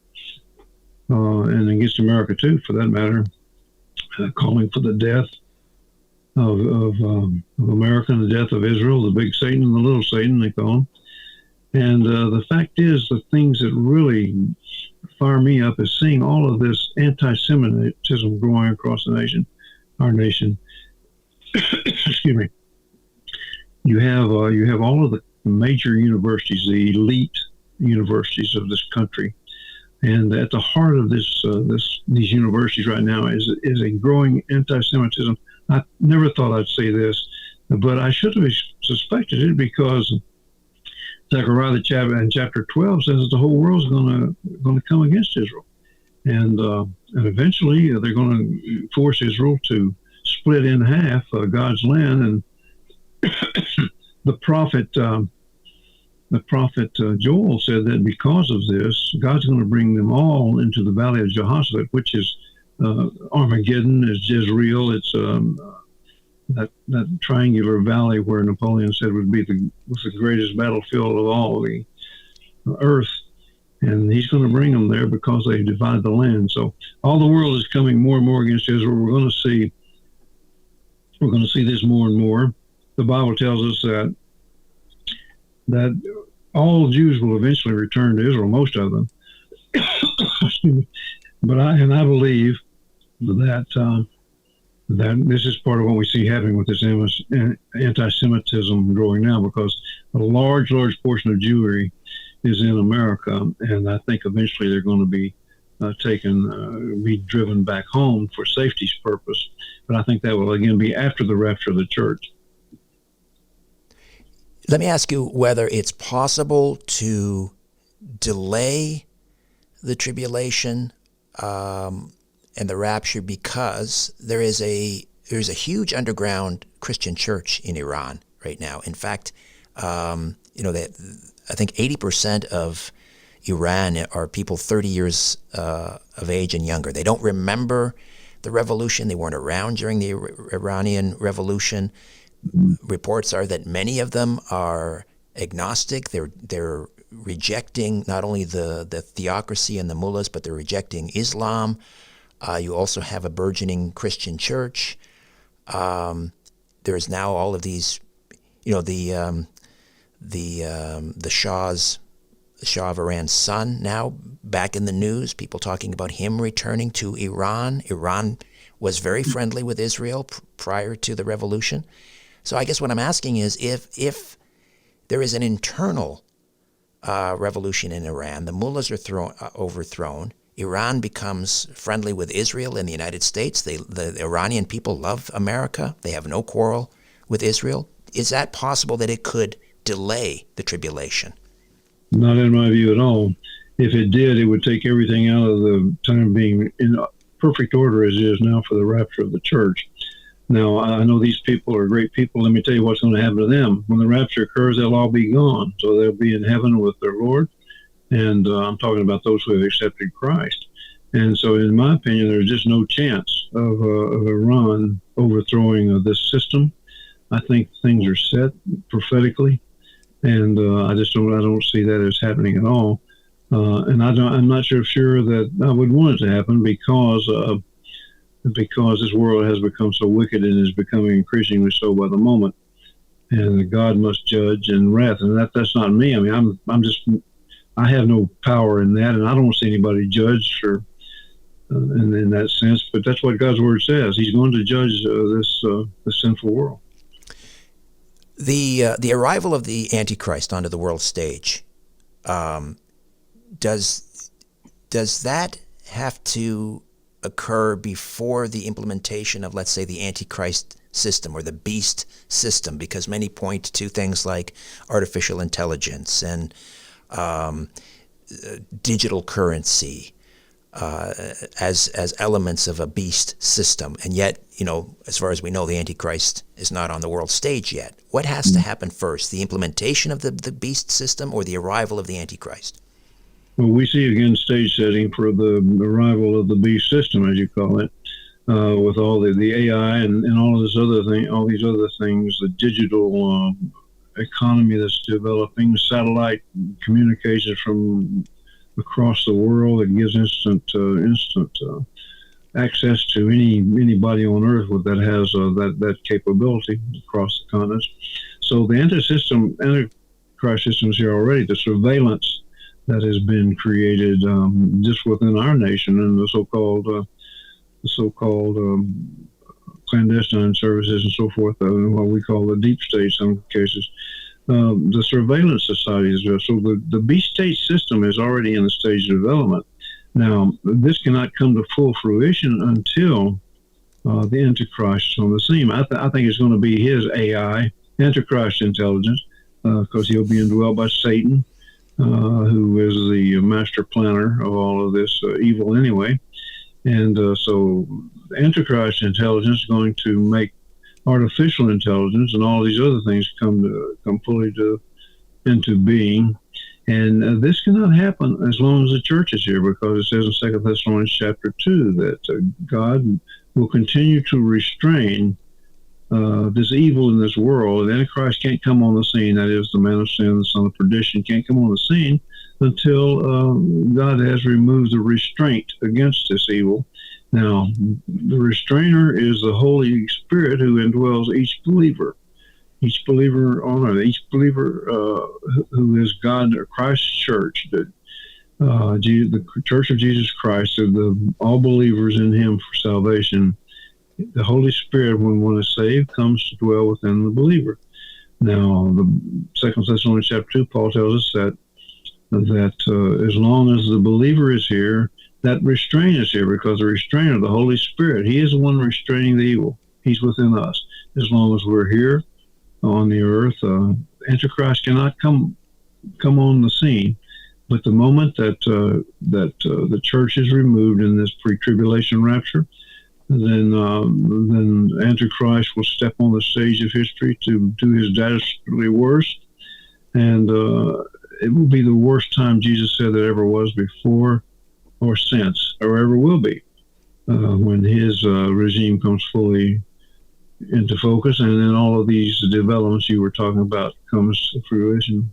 and against America too, for that matter, calling for the death of America and the death of Israel, the big Satan and the little Satan, they call him. And the fact is, the things that really fire me up is seeing all of this anti-Semitism growing across the nation, our nation. Excuse me. You have all of the major universities, the elite universities of this country, and at the heart of these universities right now is a growing anti-Semitism. I never thought I'd say this, but I should have suspected it because Zechariah chapter 12 says that the whole world's going to come against Israel, and eventually they're going to force Israel to split in half God's land. And the prophet Joel said that because of this, God's going to bring them all into the valley of Jehoshaphat, which is Armageddon, is Jezreel. It's that triangular valley where Napoleon said was the greatest battlefield of all the earth. And he's going to bring them there because they divide the land. So all the world is coming more and more against Israel. We're going to see this more and more. The Bible tells us that all Jews will eventually return to Israel, most of them. But I believe that this is part of what we see happening with this anti-Semitism growing now, because a large portion of Jewry is in America, and I think eventually they're going to be be driven back home for safety's purpose. But I think that will again be after the rapture of the church. Let me ask you whether it's possible to delay the tribulation and the rapture, because there's a huge underground Christian church in Iran right now. In fact, I think 80% of Iran are people 30 years of age and younger. They don't remember the revolution. They weren't around during the Iranian Revolution. Reports are that many of them are agnostic. They're rejecting not only the theocracy and the mullahs, but they're rejecting Islam. You also have a burgeoning Christian church. There's now all of these the Shah of Iran's son now back in the news. People talking about him returning to Iran. Iran was very friendly with Israel prior to the revolution. So I guess what I'm asking is if there is an internal revolution in Iran, the mullahs are overthrown, Iran becomes friendly with Israel and the United States. The Iranian people love America. They have no quarrel with Israel. Is that possible that it could delay the tribulation? Not in my view at all. If it did, it would take everything out of the time being in perfect order as it is now for the rapture of the church. Now, I know these people are great people. Let me tell you what's going to happen to them. When the rapture occurs, they'll all be gone. So they'll be in heaven with their Lord. And I'm talking about those who have accepted Christ. And so, in my opinion, there's just no chance of Iran overthrowing this system. I think things are set prophetically, and I don't see that as happening at all. And I'm not sure that I would want it to happen because this world has become so wicked and is becoming increasingly so by the moment. And God must judge and wrath, and that's not me. I mean, I have no power in that, and I don't see anybody judged for in that sense. But that's what God's word says. He's going to judge this sinful world. The arrival of the Antichrist onto the world stage, does that have to occur before the implementation of, let's say, the Antichrist system or the beast system? Because many point to things like artificial intelligence and digital currency as elements of a beast system, and yet, as far as we know, the Antichrist is not on the world stage yet. What has to happen first, the implementation of the beast system or the arrival of the Antichrist? Well, we see again stage setting for the arrival of the beast system, as you call it, with all the AI and all of all these other things, the digital economy that's developing, satellite communications from across the world that gives instant access to anybody on Earth that has that capability across the continents. So the Antichrist system is here already. The surveillance that has been created just within our nation and the so-called clandestine services and so forth, what we call the deep state in some cases. The surveillance societies. So the beast state system is already in the stage of development. Now, this cannot come to full fruition until the Antichrist is on the scene. I think it's going to be his AI, Antichrist intelligence, because he'll be indwelled by Satan, who is the master planner of all of this evil anyway. And so Antichrist intelligence is going to make artificial intelligence and all these other things come fully into being. And this cannot happen as long as the church is here, because it says in 2 Thessalonians chapter 2 that God will continue to restrain this evil in this world. The Antichrist can't come on the scene, that is, the man of sin, the son of perdition, can't come on the scene until God has removed the restraint against this evil. Now, the restrainer is the Holy Spirit who indwells each believer on earth, each believer who is God or Christ's church, the Church of Jesus Christ, all believers in Him for salvation. The Holy Spirit, when one is saved, comes to dwell within the believer. Now, the 2 Thessalonians chapter 2, Paul tells us that as long as the believer is here, that restraint is here, because the restrainer, the Holy Spirit, He is the one restraining the evil. He's within us. As long as we're here on the earth, Antichrist cannot come on the scene. But the moment that the church is removed in this pre-tribulation rapture, then Antichrist will step on the stage of history to do his dastardly worst, and it will be the worst time, Jesus said, that ever was before or since, or ever will be, when his regime comes fully into focus, and then all of these developments you were talking about comes to fruition.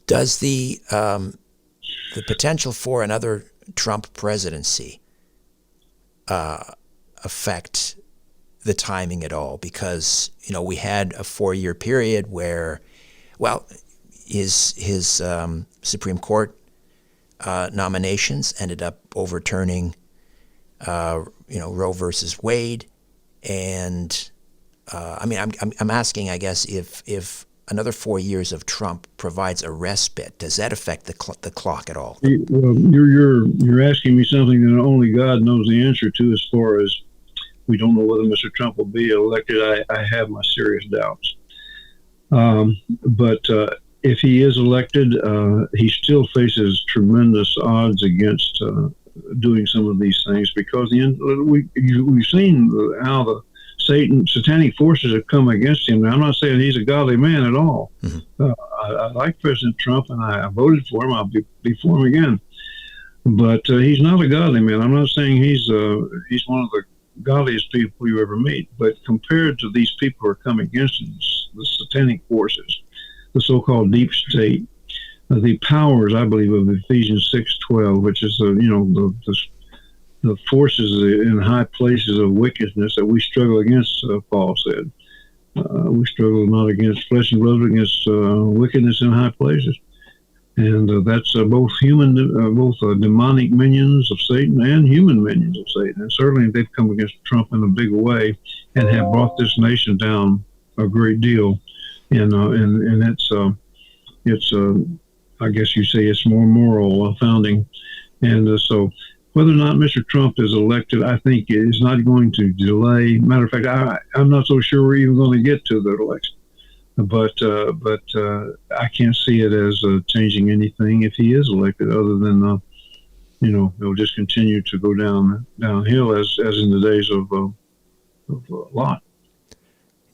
Does the potential for another Trump presidency affect the timing at all? Because, we had a 4-year period where, well, his Supreme Court nominations ended up overturning, Roe versus Wade. And I'm asking, I guess, if another 4 years of Trump provides a respite, does that affect the clock at all? Well, you're asking me something that only God knows the answer to. As far as we don't know whether Mr. Trump will be elected, I have my serious doubts. But if he is elected, he still faces tremendous odds against doing some of these things, because we've seen how the satanic forces have come against him. Now, I'm not saying he's a godly man at all. Mm-hmm. I like President Trump, and I voted for him. I'll be for him again. But he's not a godly man. I'm not saying he's one of the godliest people you ever meet. But compared to these people who are coming against him, the satanic forces, the so-called deep state, the powers, I believe, of Ephesians 6:12, which is the forces in high places of wickedness that we struggle against, Paul said. We struggle not against flesh and blood, but against wickedness in high places. And that's both demonic minions of Satan and human minions of Satan. And certainly they've come against Trump in a big way and have brought this nation down a great deal. And it's I guess you say it's more moral founding. And so whether or not Mr. Trump is elected, I think is not going to delay. Matter of fact, I'm not so sure we're even going to get to the election. But I can't see it as changing anything if he is elected, other than it'll just continue to go downhill as in the days of Lot.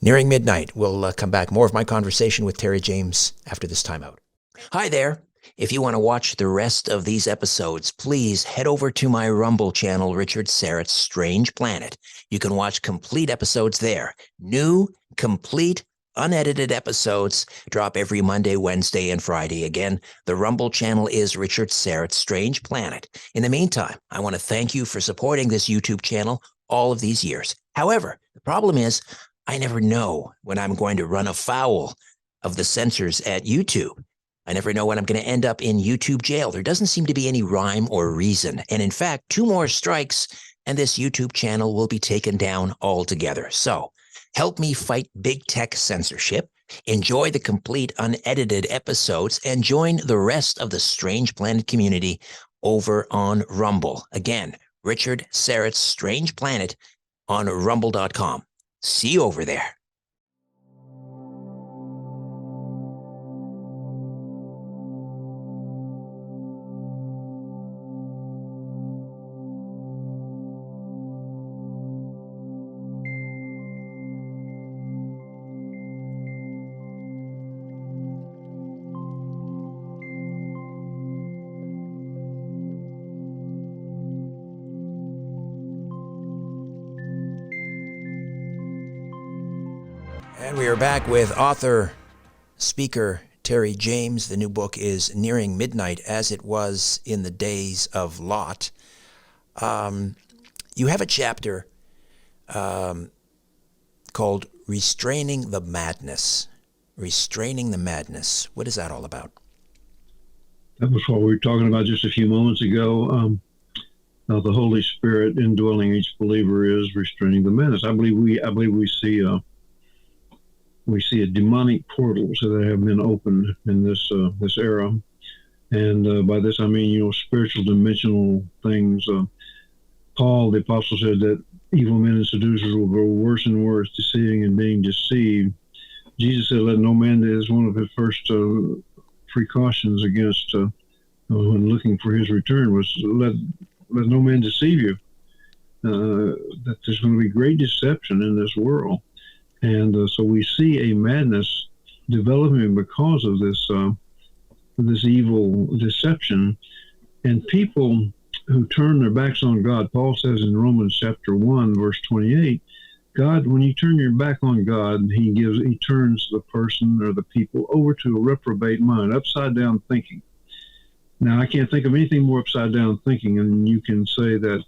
Nearing midnight. We'll come back. More of my conversation with Terry James after this timeout. Hi there. If you want to watch the rest of these episodes, please head over to my Rumble channel, Richard Syrett's Strange Planet. You can watch complete episodes there. New, complete, unedited episodes drop every Monday, Wednesday, and Friday. Again, the Rumble channel is Richard Syrett's Strange Planet. In the meantime, I want to thank you for supporting this YouTube channel all of these years. However, the problem is I never know when I'm going to run afoul of the censors at YouTube. I never know when I'm going to end up in YouTube jail. There doesn't seem to be any rhyme or reason. And in fact, 2 more strikes and this YouTube channel will be taken down altogether. So help me fight big tech censorship, enjoy the complete unedited episodes, and join the rest of the Strange Planet community over on Rumble. Again, Richard Syrett's Strange Planet on rumble.com. See you over there. And we are back with author, speaker Terry James. The new book is Nearing Midnight, as it was in the days of Lot. You have a chapter called Restraining the Madness. Restraining the Madness. What is that all about? That was what we were talking about just a few moments ago. The Holy Spirit indwelling each believer is restraining the madness. I believe we see a demonic portals that have been opened in this era, and by this I mean spiritual dimensional things. Paul the apostle said that evil men and seducers will grow worse and worse, deceiving and being deceived. Jesus said, "Let no man," is one of his first precautions against when looking for his return, was let no man deceive you. That there's going to be great deception in this world. And so we see a madness developing because of this evil deception, and people who turn their backs on God. Paul says in Romans chapter 1, verse 28, God, when you turn your back on God, he turns the person or the people over to a reprobate mind, upside down thinking. Now, I can't think of anything more upside down thinking, and you can say that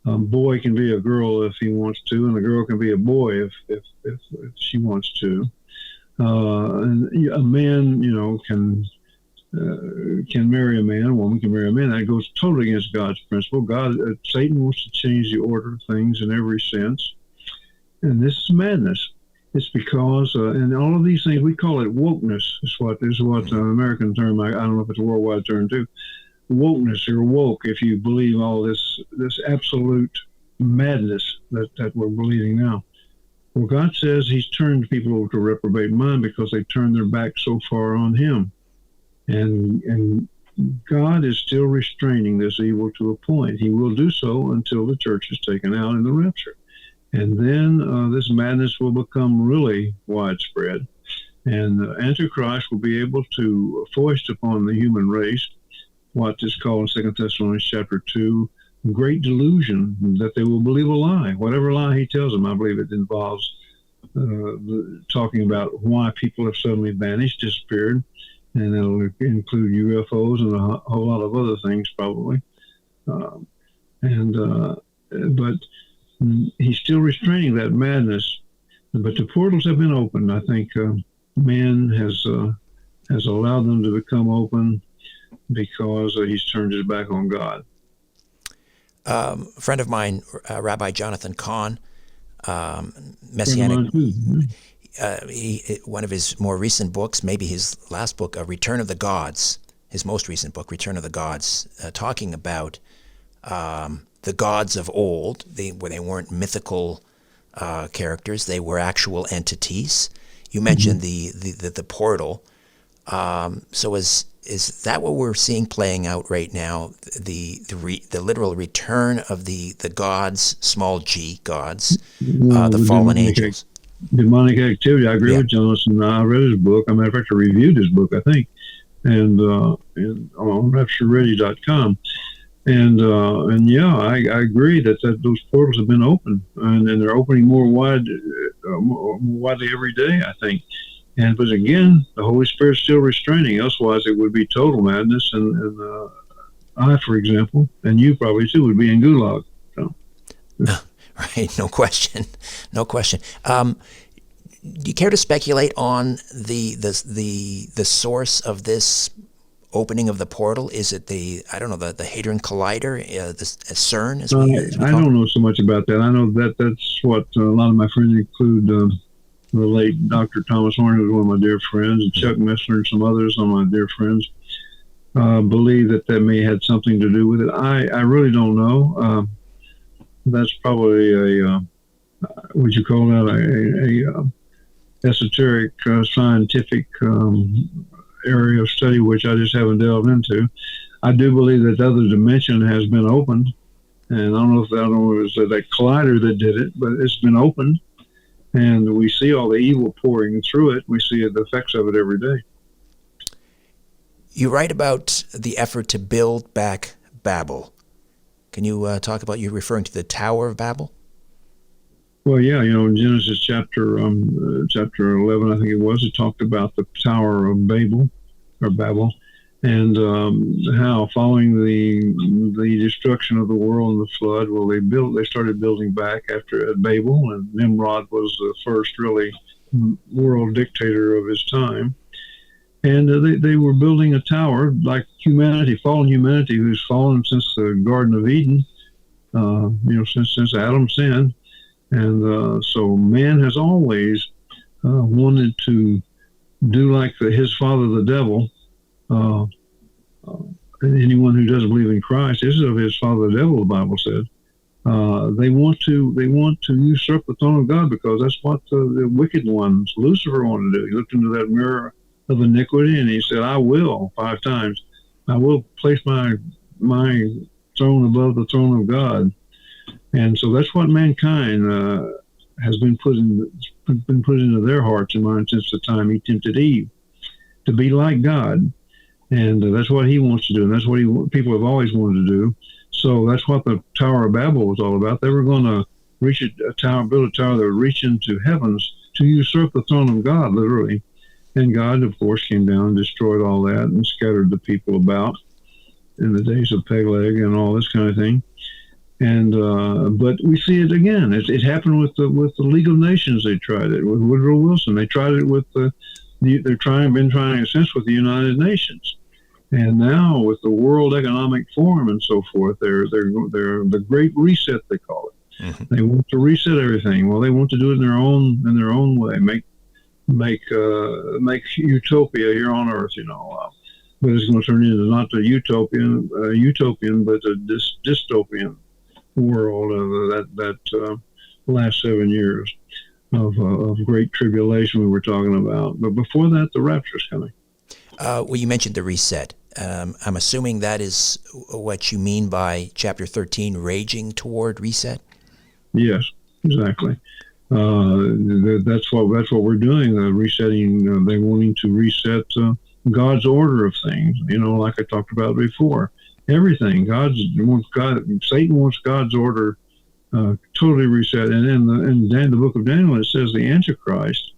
A boy can be a girl if he wants to, and a girl can be a boy if she wants to. And a man, can marry a man, a woman can marry a man. That goes totally against God's principle. Satan wants to change the order of things in every sense, and this is madness. It's because, and all of these things, we call it wokeness. Is what an American term. I don't know if it's a worldwide term too. Wokeness or woke, if you believe all this absolute madness that we're believing now. Well, God says He's turned people over to reprobate mind because they turned their back so far on Him. And God is still restraining this evil to a point. He will do so until the church is taken out in the rapture. And then this madness will become really widespread. And Antichrist will be able to foist upon the human race what is called in 2 Thessalonians chapter 2, great delusion, that they will believe a lie. Whatever lie he tells them, I believe it involves talking about why people have suddenly vanished, disappeared, and it'll include UFOs and a whole lot of other things probably. But he's still restraining that madness. But the portals have been opened. I think man has allowed them to become open because he's turned his back on God. A friend of mine, Rabbi Jonathan Cahn, Messianic, one of his more recent books, maybe his last book, Return of the Gods, his most recent book, Return of the Gods, talking about the gods of old. They weren't mythical characters; they were actual entities. You mentioned the portal. So is that what we're seeing playing out right now? The literal return of the gods, small g gods, the fallen angels. Demonic activity. I agree with Jonathan. I read his book. As a matter of fact, I reviewed his book, I think, and on raptureready.com. And yeah, I agree that those portals have been open, and they're opening more widely every day, I think. But again, the Holy Spirit's still restraining. Otherwise, it would be total madness. And I, for example, and you probably too, would be in gulag. So. Right, no question. Do you care to speculate on the source of this opening of the portal? Is it the Hadron Collider, the CERN? I don't know so much about that. I know that's what a lot of my friends include. The late Dr. Thomas Horn, who was one of my dear friends, and Chuck Messler and some others of my dear friends, believe that may have something to do with it. I really don't know. That's probably would you call that a esoteric scientific area of study, which I just haven't delved into. I do believe that the other dimension has been opened, and I don't know if it was that collider that did it, but it's been opened. And we see all the evil pouring through it. We see the effects of it every day. You write about the effort to build back Babel. Can you talk about, you referring to the Tower of Babel? Well, yeah, in Genesis chapter 11, I think it was, it talked about the Tower of Babel, and how following the destruction of the world and the flood, well, they started building back at Babel, and Nimrod was the first really world dictator of his time, and they were building a tower like humanity, fallen humanity, who's fallen since the Garden of Eden, since Adam sinned, and so man has always wanted to do like his father, the devil. Anyone who doesn't believe in Christ is of his father the devil, the Bible said. They want to usurp the throne of God, because that's what the wicked ones, Lucifer, wanted to do. He looked into that mirror of iniquity and he said, "I will," 5 times. "I will place my throne above the throne of God." And so that's what mankind has been put into their hearts and minds since the time he tempted Eve, to be like God. And that's what he wants to do, and that's what people have always wanted to do. So that's what the Tower of Babel was all about. They were going to build a tower that would reach into heavens to usurp the throne of God, literally. And God, of course, came down and destroyed all that and scattered the people about in the days of Peleg and all this kind of thing. And but we see it again. It happened with the League of Nations. They tried it with Woodrow Wilson. They tried it with been trying it since with the United Nations. And now with the World Economic Forum and so forth, they're the Great Reset, they call it. Mm-hmm. They want to reset everything. Well, they want to do it in their own way, make utopia here on Earth, but it's going to turn into not a utopian, but a dystopian world of that last 7 years of great tribulation we were talking about. But before that, the rapture's coming. Well, you mentioned the reset. I'm assuming that is what you mean by chapter 13, raging toward reset? Yes, exactly. That's what we're doing. Resetting. They're wanting to reset God's order of things. Like I talked about before. Everything. Satan wants God's order totally reset. And in the book of Daniel, it says the Antichrist,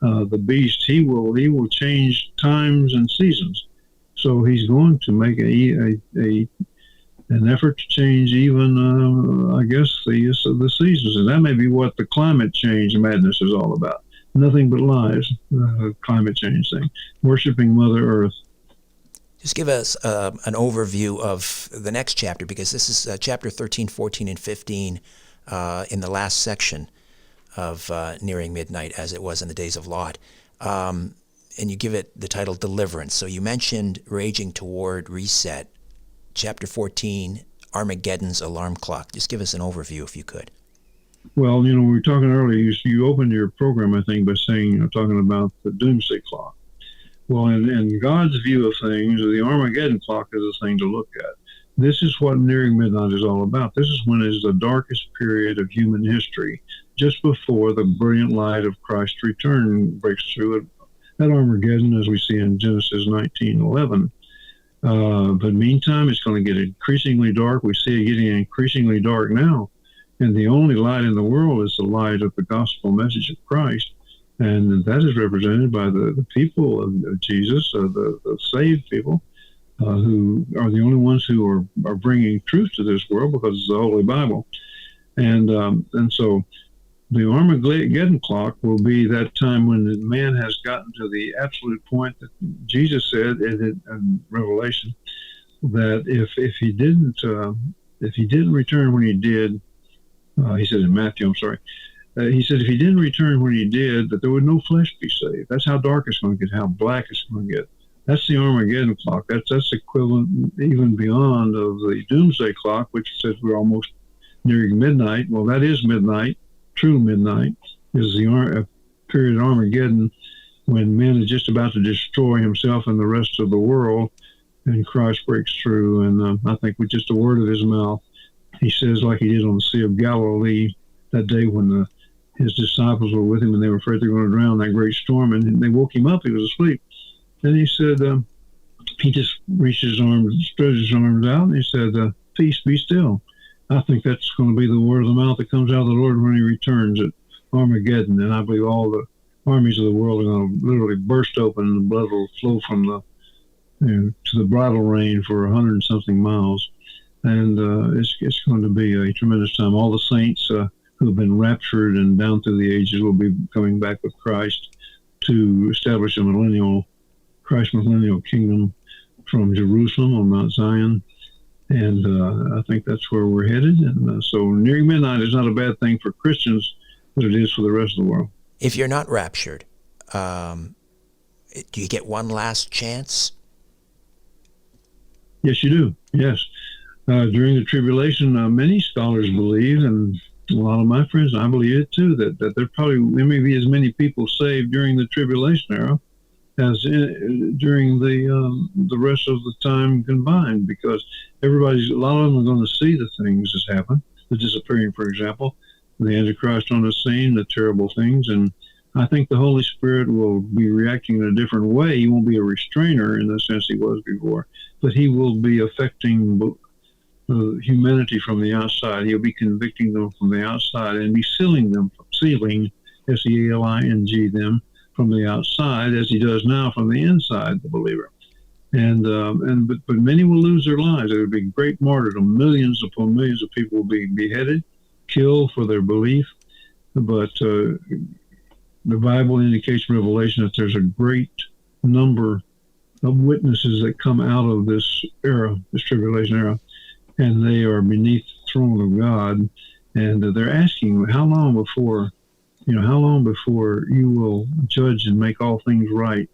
the beast, he will change times and seasons. So he's going to make an effort to change even, I guess, the seasons. And that may be what the climate change madness is all about. Nothing but lies, climate change thing. Worshipping Mother Earth. Just give us an overview of the next chapter, because this is chapter 13, 14, and 15 in the last section of Nearing Midnight, as it was in the days of Lot. And you give it the title Deliverance. So you mentioned raging toward reset. Chapter 14, Armageddon's alarm clock. Just give us an overview, if you could. Well, we were talking earlier. You opened your program, I think, by saying, talking about the Doomsday clock. Well, in God's view of things, the Armageddon clock is a thing to look at. This is what Nearing Midnight is all about. This is when it is the darkest period of human history, just before the brilliant light of Christ's return breaks through at Armageddon, as we see in Genesis 19:11. But meantime, it's going to get increasingly dark. We see it getting increasingly dark now. And the only light in the world is the light of the gospel message of Christ. And that is represented by the people of Jesus, the saved people, who are the only ones who are bringing truth to this world, because it's the Holy Bible. And so the Armageddon clock will be that time when the man has gotten to the absolute point that Jesus said in Revelation, that if he didn't return when he did, he said in Matthew, I'm sorry, he said if he didn't return when he did, that there would no flesh be saved. That's how dark it's going to get, how black it's going to get. That's the Armageddon clock. That's equivalent even beyond of the Doomsday clock, which says we're almost nearing midnight. Well, that is midnight. True midnight is the period of Armageddon, when man is just about to destroy himself and the rest of the world, and Christ breaks through. And I think with just a word of his mouth, he says, like he did on the Sea of Galilee that day when his disciples were with him and they were afraid they were going to drown in that great storm, and they woke him up. He was asleep. And he said, he just reached his arms, stretched his arms out, and he said, peace, be still. I think that's going to be the word of the mouth that comes out of the Lord when he returns at Armageddon. And I believe all the armies of the world are going to literally burst open, and the blood will flow from to the bridle rein for 100 and something miles. And it's going to be a tremendous time. All the saints who have been raptured and down through the ages will be coming back with Christ to establish a Christ's millennial kingdom from Jerusalem on Mount Zion. And I think that's where we're headed. And so nearing midnight is not a bad thing for Christians, but it is for the rest of the world. If you're not raptured, do you get one last chance? Yes, you do. Yes. During the tribulation, many scholars believe, and a lot of my friends, I believe it too, that there may be as many people saved during the tribulation era as during the rest of the time combined, because a lot of them are going to see the things that happen, the disappearing, for example, the Antichrist on the scene, the terrible things. And I think the Holy Spirit will be reacting in a different way. He won't be a restrainer in the sense he was before, but he will be affecting humanity from the outside. He'll be convicting them from the outside and be sealing, S-E-A-L-I-N-G, them from the outside, as he does now from the inside, the believer. But many will lose their lives. There will be great martyrdom. Millions upon millions of people will be beheaded, killed for their belief. But the Bible indicates in Revelation that there's a great number of witnesses that come out of this era, this tribulation era, and they are beneath the throne of God, and they're asking, how long before you will judge and make all things right,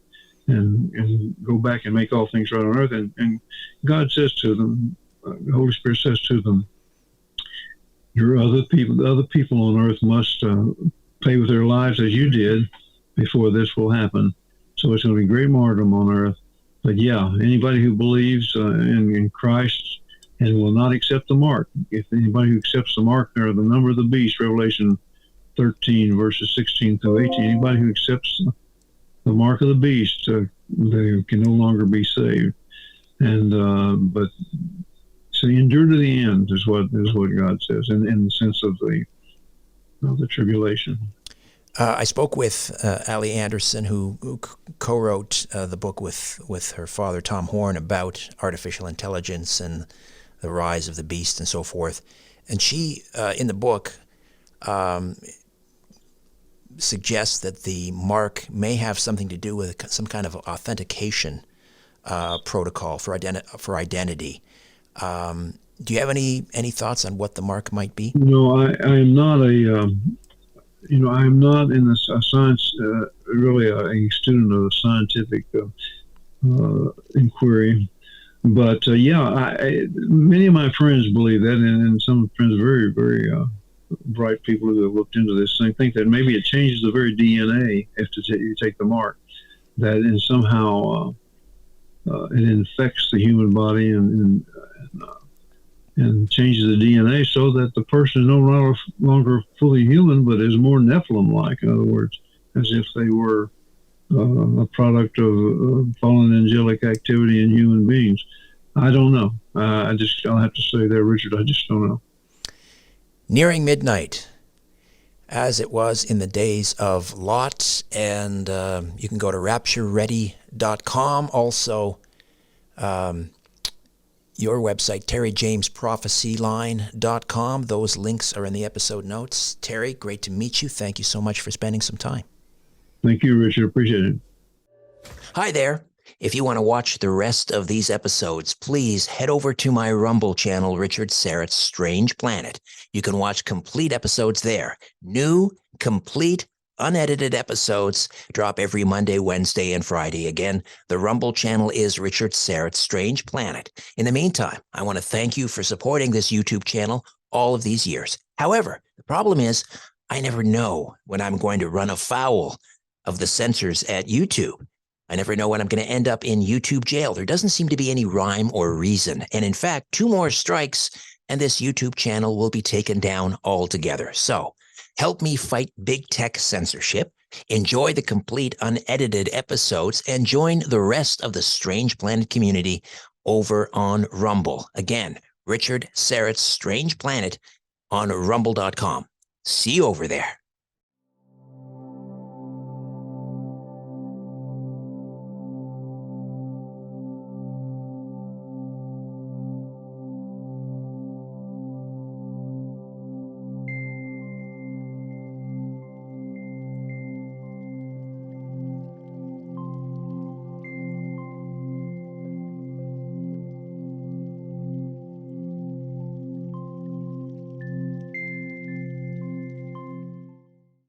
and go back and make all things right on earth? And God says to them, the Holy Spirit says to them, the other people on earth must pay with their lives as you did before this will happen. So it's going to be great martyrdom on earth. But yeah, anybody who believes in Christ and will not accept the mark, if anybody who accepts the mark or the number of the beast, Revelation 13 verses 16 through 18, anybody who accepts the mark of the beast, they can no longer be saved. And but so endure to the end is what God says in the sense of the tribulation. I spoke with Ali Anderson, who co-wrote the book with her father, Tom Horn, about artificial intelligence and the rise of the beast and so forth. And she, in the book, suggests that the mark may have something to do with some kind of authentication protocol for identity. Do you have any thoughts on what the mark might be? No, I am not I am not in the science, really a student of scientific inquiry. But many of my friends believe that, and some friends, very, very bright people who have looked into this thing, think that maybe it changes the very DNA after you take the mark, that and somehow it infects the human body and changes the DNA so that the person is no longer fully human, but is more Nephilim-like. In other words, as if they were a product of fallen angelic activity in human beings. I don't know. I'll have to say there, Richard, I just don't know. Nearing midnight, as it was in the days of Lot, and you can go to raptureready.com. Also, your website, terryjamesprophecyline.com. Those links are in the episode notes. Terry, great to meet you. Thank you so much for spending some time. Thank you, Richard. Appreciate it. Hi there. If you want to watch the rest of these episodes, please head over to my Rumble channel, Richard Syrett's Strange Planet. You can watch complete episodes there. New, complete, unedited episodes drop every Monday, Wednesday, and Friday. Again, the Rumble channel is Richard Syrett's Strange Planet. In the meantime, I want to thank you for supporting this YouTube channel all of these years. However, the problem is I never know when I'm going to run afoul of the censors at YouTube. I never know when I'm going to end up in YouTube jail. There doesn't seem to be any rhyme or reason. And in fact, 2 more strikes and this YouTube channel will be taken down altogether. So help me fight big tech censorship, enjoy the complete unedited episodes, and join the rest of the Strange Planet community over on Rumble. Again, Richard Syrett's Strange Planet on rumble.com. See you over there.